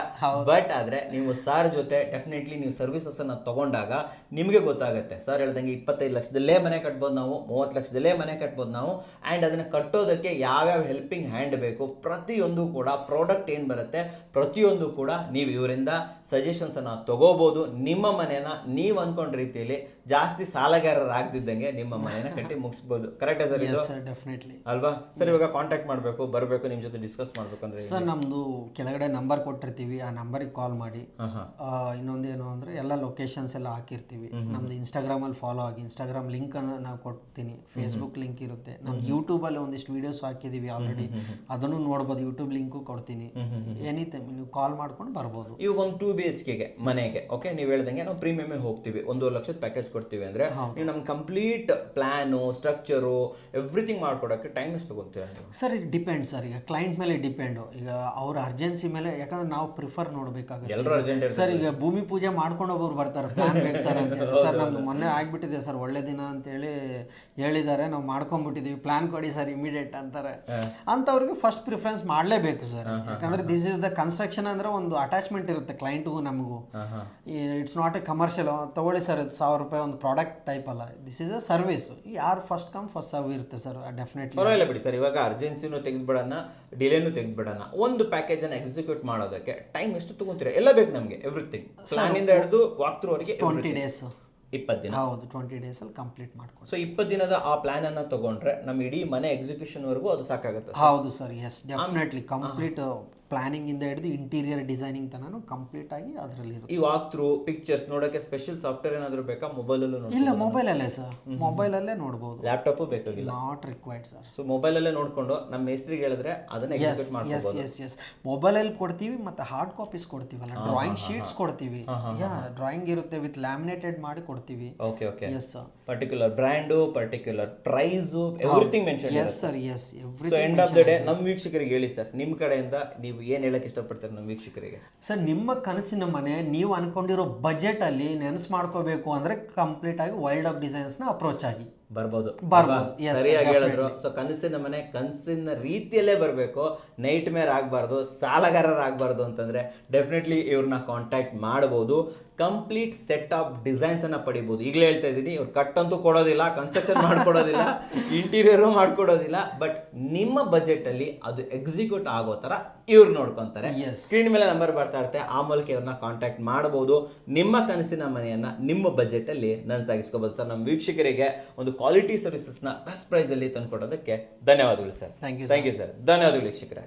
ಬಟ್ ಆದ್ರೆ ನೀವು ಸರ್ ಜೊತೆ ಡೆಫಿನೆಟ್ಲಿ ನೀವು ಸರ್ವಿಸಸ್ ಅನ್ನ ತಗೊಂಡಾಗ ನಿಮಗೆ ಗೊತ್ತಾಗುತ್ತೆ. ಸರ್ ಹೇಳ್ದಂಗೆ 25 ಲಕ್ಷದಲ್ಲೇ ಮನೆ ಕಟ್ಬೋದು ನಾವು, 30 ಲಕ್ಷದಲ್ಲೇ ಮನೆ ಕಟ್ಬೋದು ನಾವು. ಅಂಡ್ ಅದನ್ನ ಕಟ್ಟೋದಕ್ಕೆ ಯಾವ್ಯಾವ ಹೆಲ್ಪಿಂಗ್ ಹ್ಯಾಂಡ್ ಬೇಕು ಪ್ರತಿಯೊಂದು ಕೂಡ, ಪ್ರಾಡಕ್ಟ್ ಏನ್ ಬರುತ್ತೆ ಪ್ರತಿಯೊಂದು ಕೂಡ ನೀವು ಇವರಿಂದ ಸಜೆಷನ್ಸ್ ಅನ್ನ ತಗೋಬಹುದು. ನಿಮ್ಮ ಮನೆನ ನೀವು ಅನ್ಕೊಂಡ ರೀತಿಯಲ್ಲಿ ಜಾಸ್ತಿ ಸಾಲಗಾರರಾಗದಿದ್ದಂಗೆ ನಿಮ್ಮ ಮನೆನ ಕಟ್ಟಿ ಮುಗಿಸ್ಬೋದು. ಕರೆಕ್ಟಾ ಸರ್ ಇದು? ಡೆಫಿನೆಟ್ಲಿ ಅಲ್ವಾ ಸರ್? ಇವಾಗ ಕಾಂಟ್ಯಾಕ್ಟ್ ಮಾಡಬೇಕು, ಬರಬೇಕು, ನಿಮ್ಮ ಜೊತೆ ಡಿಸ್ಕಸ್ ಮಾಡ್ಬೇಕು ಅಂದ್ರೆ ಸರ್ ನಮ್ದು ಕೆಳಗಡೆ ನಂಬರ್ ಕೊಟ್ಟಿರ್ತೀವಿ, ಆ ನಂಬರಿಗೆ ಕಾಲ್ ಮಾಡಿ. ಇನ್ನೊಂದೇನು ಅಂದ್ರೆ ಎಲ್ಲ ಲೊಕೇಶನ್ಸ್ ಎಲ್ಲ ಹಾಕಿರ್ತೀವಿ. ನಮ್ದು ಇನ್ಸ್ಟಾಗ್ರಾಮ್ ಅಲ್ಲಿ ಫಾಲೋ ಆಗಿ, ಇನ್ಸ್ಟಾಗ್ರಾಮ್ ಲಿಂಕ್ ನಾವು ಕೊಡ್ತೀನಿ, ಫೇಸ್ಬುಕ್ ಲಿಂಕ್ ಇರುತ್ತೆ, ನಮ್ದು ಯೂಟ್ಯೂಬ್ ಅಲ್ಲಿ ಒಂದಿಷ್ಟು ವಿಡಿಯೋಸ್ ಹಾಕಿದೀವಿ ಆಲ್ರೆಡಿ, ಅದನ್ನು ನೋಡ್ಬೋದು, ಯೂಟ್ಯೂಬ್ ಲಿಂಕು ಕೊಡ್ತೀನಿ. ಎನಿಥಿಂಗ್ ನೀವು ಕಾಲ್ ಮಾಡ್ಕೊಂಡು ಬರ್ಬೋದು. ಇವಾಗ ಒಂದು 2 BHK ಮನೆಗೆ ಓಕೆ, ನೀವು ಹೇಳ್ದಂಗೆ ನಾವು ಪ್ರೀಮಿಯಮ್ ಹೋಗ್ತೀವಿ, 1 ಲಕ್ಷದ ಪ್ಯಾಕೇಜ್ ಕೊಡ್ತೀವಿ ಅಂದ್ರೆ ನೀವು ನಮ್ ಕಂಪ್ಲೀಟ್ ಪ್ಲಾನು, ಸ್ಟ್ರಕ್ಚರು, ಎವ್ರಿಥಿಂಗ್ ಮಾಡ್ಕೊಡಕ್ಕೆ ಟೈಮ್ ಎಷ್ಟು ತಗೋತೀರಾ ಸರ್? ಇದು ಡಿಪೆಂಡ್ ಸರ್, ಈಗ ಕ್ಲೈಂಟ್ ಮೇಲೆ ಡಿಪೆಂಡು, ಈಗ ಅವ್ರ ಅರ್ಜೆನ್ಸಿ ಮೇಲೆ. ಯಾಕಂದ್ರೆ ನಾವು ಪ್ರಿಫರ್ ನೋಡ್ಬೇಕಾಗುತ್ತೆ ಸರ್. ಈಗ ಭೂಮಿ ಪೂಜೆ ಮಾಡ್ಕೊಂಡು ಒಬ್ಬರು ಬರ್ತಾರೆ, ಪ್ಲಾನ್ ಬೇಕು ಸರ್ ಅಂತ ಹೇಳಿ. ಸರ್ ನಮ್ದು ಮೊನ್ನೆ ಆಗ್ಬಿಟ್ಟಿದೆ ಸರ್, ಒಳ್ಳೆ ದಿನ ಅಂತೇಳಿ ಹೇಳಿದ್ದಾರೆ, ನಾವು ಮಾಡ್ಕೊಂಡ್ಬಿಟ್ಟಿದೀವಿ, ಪ್ಲಾನ್ ಕೊಡಿ ಸರ್ ಇಮಿಡಿಯೇಟ್ ಅಂತಾರೆ. ಅಂತವ್ರಿಗೆ ಫಸ್ಟ್ ಪ್ರಿಫರೆನ್ಸ್ ಮಾಡಲೇಬೇಕು ಸರ್. ಯಾಕಂದ್ರೆ ದಿಸ್ ಇಸ್ ದ ಕನ್ಸ್ಟ್ರಕ್ಷನ್ ಅಂದ್ರೆ ಒಂದು ಅಟ್ಯಾಚ್ಮೆಂಟ್ ಇರುತ್ತೆ ಕ್ಲೈಂಟ್ಗೂ ನಮಗೂ. ಇಟ್ಸ್ ನಾಟ್ ಎ ಕಮರ್ಷಿಯಲ್ ತಗೊಳ್ಳಿ ಸರ್, ಇದು 1000 ರೂಪಾಯಿ ಒಂದು ಪ್ರಾಡಕ್ಟ್ ಟೈಪ್ ಅಲ್ಲ, ದಿಸ್ ಇಸ್ ಅ ಸರ್ವಿಸ್. ಯಾರು ಫಸ್ಟ್ ಕಮ್ ಫಸ್ಟ್ ಸರ್ವ್ ಇರುತ್ತೆ ಸರ್, ಡೆಫಿನೆಟ್ಲಿ. ಪರವಾಗಿಲ್ಲ ಬಿಡಿ ಸರ್. ಇವಾಗ ಅರ್ಜೆನ್ಸಿನೂ ತೆಗೆದ್ಬಿಡೋಣ, ಡಿಲೇನು ತೆಗೆದ್ಬಿಡೋಣ. ಒಂದು ಪ್ಯಾಕೇಜ್ ಅನ್ನ ಎಕ್ಸಿಕ್ಯೂಟ್ ಮಾಡೋದಕ್ಕೆ ಟೈಮ್ ಎಷ್ಟು ತಗೊಂತೀರಾ? ಎಲ್ಲ ಬೇಕು ನಮಗೆ, ಎವ್ರಿಥಿಂಗ್ ಪ್ಲಾನ್ ಇಂದ ಹಿಡಿದು ವಾಕ್ ಥ್ರೂ ಅವರಿಗೆ 20 ಡೇಸ್ 20 ದಿನ. ಹೌದು, 20 ಡೇಸ್ ಅಲ್ಲಿ ಕಂಪ್ಲೀಟ್ ಮಾಡ್ಕೊಂಡು. ಸೊ 20 ದಿನದ ಆ ಪ್ಲಾನ್ ಅನ್ನ ತಗೊಂಡ್ರೆ ನಮ್ಮ ಇಡೀ ಮನೆ ಎಕ್ಸಿಕ್ಯೂಷನ್ ವರೆಗೂ ಅದು ಸಾಕಾಗುತ್ತೆ. ಹೌದು sir, yes definitely complete planning ಇಂದ ಹಿಡಿದು ಇಂಟೀರಿಯರ್ ಡಿಸೈನಿಂಗ್ ತನಕ ಕಂಪ್ಲೀಟ್ ಆಗಿ ಅದರಲ್ಲಿ ಇರುತ್ತೆ. ಈ ವಾಕ್ ಥ್ರೂ ಪಿಕ್ಚರ್ಸ್ ನೋಡಕ್ಕೆ ಸ್ಪೆಷಲ್ ಸಾಫ್ಟ್ವೇರ್ ಏನಾದರೂ ಬೇಕಾ? ಮೊಬೈಲಲ್ಲೂ ಇಲ್ಲ, ಮೊಬೈಲಲ್ಲೇ ಸರ್, ಮೊಬೈಲಲ್ಲೇ ನೋಡ್ಬೋದು. ಲ್ಯಾಪ್ಟಾಪು ಬೇಕಾಗಿಲ್ಲ, ನಾಟ್ ರಿಕ್ವೈರ್ಡ್ ಸರ್. ಸೊ ಮೊಬೈಲಲ್ಲೇ ನೋಡ್ಕೊಂಡು ನಮ್ಮ ಮೇಸ್ತ್ರಿಗೆ ಹೇಳಿದ್ರೆ ಅದನ್ನ ಎಕ್ಸಿಕ್ಯೂಟ್ ಮಾಡ್ಬೋದು. ಎಸ್ ಮೊಬೈಲಲ್ಲಿ ಕೊಡ್ತೀವಿ, ಮತ್ತೆ ಹಾರ್ಡ್ ಕಾಪೀಸ್ ಕೊಡ್ತೀವಲ್ಲ, ಡ್ರಾಯಿಂಗ್ ಶೀಟ್ಸ್ ಕೊಡ್ತೀವಿ. ಡ್ರಾಯಿಂಗ್ ಇರುತ್ತೆ ವಿತ್ ಲ್ಯಾಮಿನೇಟೆಡ್ ಮಾಡಿ ಕೊಡ್ತೀವಿ. Okay okay. Yes sir. Particular brand, particular price, everything mention. Yes sir, yes so end of the day ನಮ್ಮ ವೀಕ್ಷಕರಿಗೆ ಹೇಳಿ ಸರ್, ನಿಮ್ಮ ಕಡೆಯಿಂದ ನೀವು ಏನು ಹೇಳಕ್ ಇಷ್ಟಪಡ್ತಾರೆ ನಮ್ಮ ವೀಕ್ಷಕರಿಗೆ? ಸರ್, ನಿಮ್ಮ ಕನಸಿನ ಮನೆ ನೀವು ಅನ್ಕೊಂಡಿರೋ ಬಜೆಟ್ ಅಲ್ಲಿ ನೆನಸು ಮಾಡ್ಕೋಬೇಕು ಅಂದ್ರೆ ಕಂಪ್ಲೀಟ್ ಆಗಿ ವೈಲ್ಡ್ ಆಫ್ ಡಿಸೈನ್ಸ್ ನ ಅಪ್ರೋಚ್ ಆಗಿ ಬರ್ಬೋದು. Yes, ಸರಿಯಾಗಿ ಹೇಳಿದ್ರು. ಸೊ ಕನಸಿನ ಮನೆ ಕನಸಿನ ರೀತಿಯಲ್ಲೇ ಬರಬೇಕು, ನೈಟ್ ಮೇರ್ ಆಗಬಾರ್ದು, ಸಾಲಗಾರರಾಗಬಾರ್ದು ಅಂತಂದ್ರೆ ಡೆಫಿನೆಟ್ಲಿ ಇವ್ರನ್ನ ಕಾಂಟ್ಯಾಕ್ಟ್ ಮಾಡಬಹುದು. ಕಂಪ್ಲೀಟ್ ಸೆಟ್ ಆಫ್ ಡಿಸೈನ್ಸ್ ಅನ್ನ ಪಡಿಬಹುದು. ಈಗಲೇ ಹೇಳ್ತಾ ಇದ್ದೀನಿ, ಇವ್ರು ಕಟ್ಟಂತೂ ಕೊಡೋದಿಲ್ಲ, ಕನ್ಸ್ಟ್ರಕ್ಷನ್ ಮಾಡ್ಕೊಡೋದಿಲ್ಲ, ಇಂಟೀರಿಯರು ಮಾಡ್ಕೊಡೋದಿಲ್ಲ. ಬಟ್ ನಿಮ್ಮ ಬಜೆಟ್ ಅಲ್ಲಿ ಅದು ಎಕ್ಸಿಕ್ಯೂಟ್ ಆಗೋ ತರ ಇವ್ರು ನೋಡ್ಕೊಂತಾರೆ. ಸ್ಕ್ರೀನ್ ಮೇಲೆ ನಂಬರ್ ಬರ್ತಾ ಇರುತ್ತೆ, ಆ ಮೂಲಕ ಇವ್ರನ್ನ ಕಾಂಟ್ಯಾಕ್ಟ್ ಮಾಡಬಹುದು. ನಿಮ್ಮ ಕನಸಿನ ಮನೆಯನ್ನ ನಿಮ್ಮ ಬಜೆಟ್ ಅಲ್ಲಿ ನನಸಾಗಿಸ್ಕೋಬಹುದು. ಸರ್, ನಮ್ಮ ವೀಕ್ಷಕರಿಗೆ ಒಂದು ಕ್ವಾಲಿಟಿ ಸರ್ವಿಸಸ್ನ ಬೆಸ್ಟ್ ಪ್ರೈಸ್ ಅಲ್ಲಿ ತಂದುಕೊಡೋದಕ್ಕೆ ಧನ್ಯವಾದಗಳು ಸರ್. Thank you sir. ಧನ್ಯವಾದಗಳು ವೀಕ್ಷಕರೇ.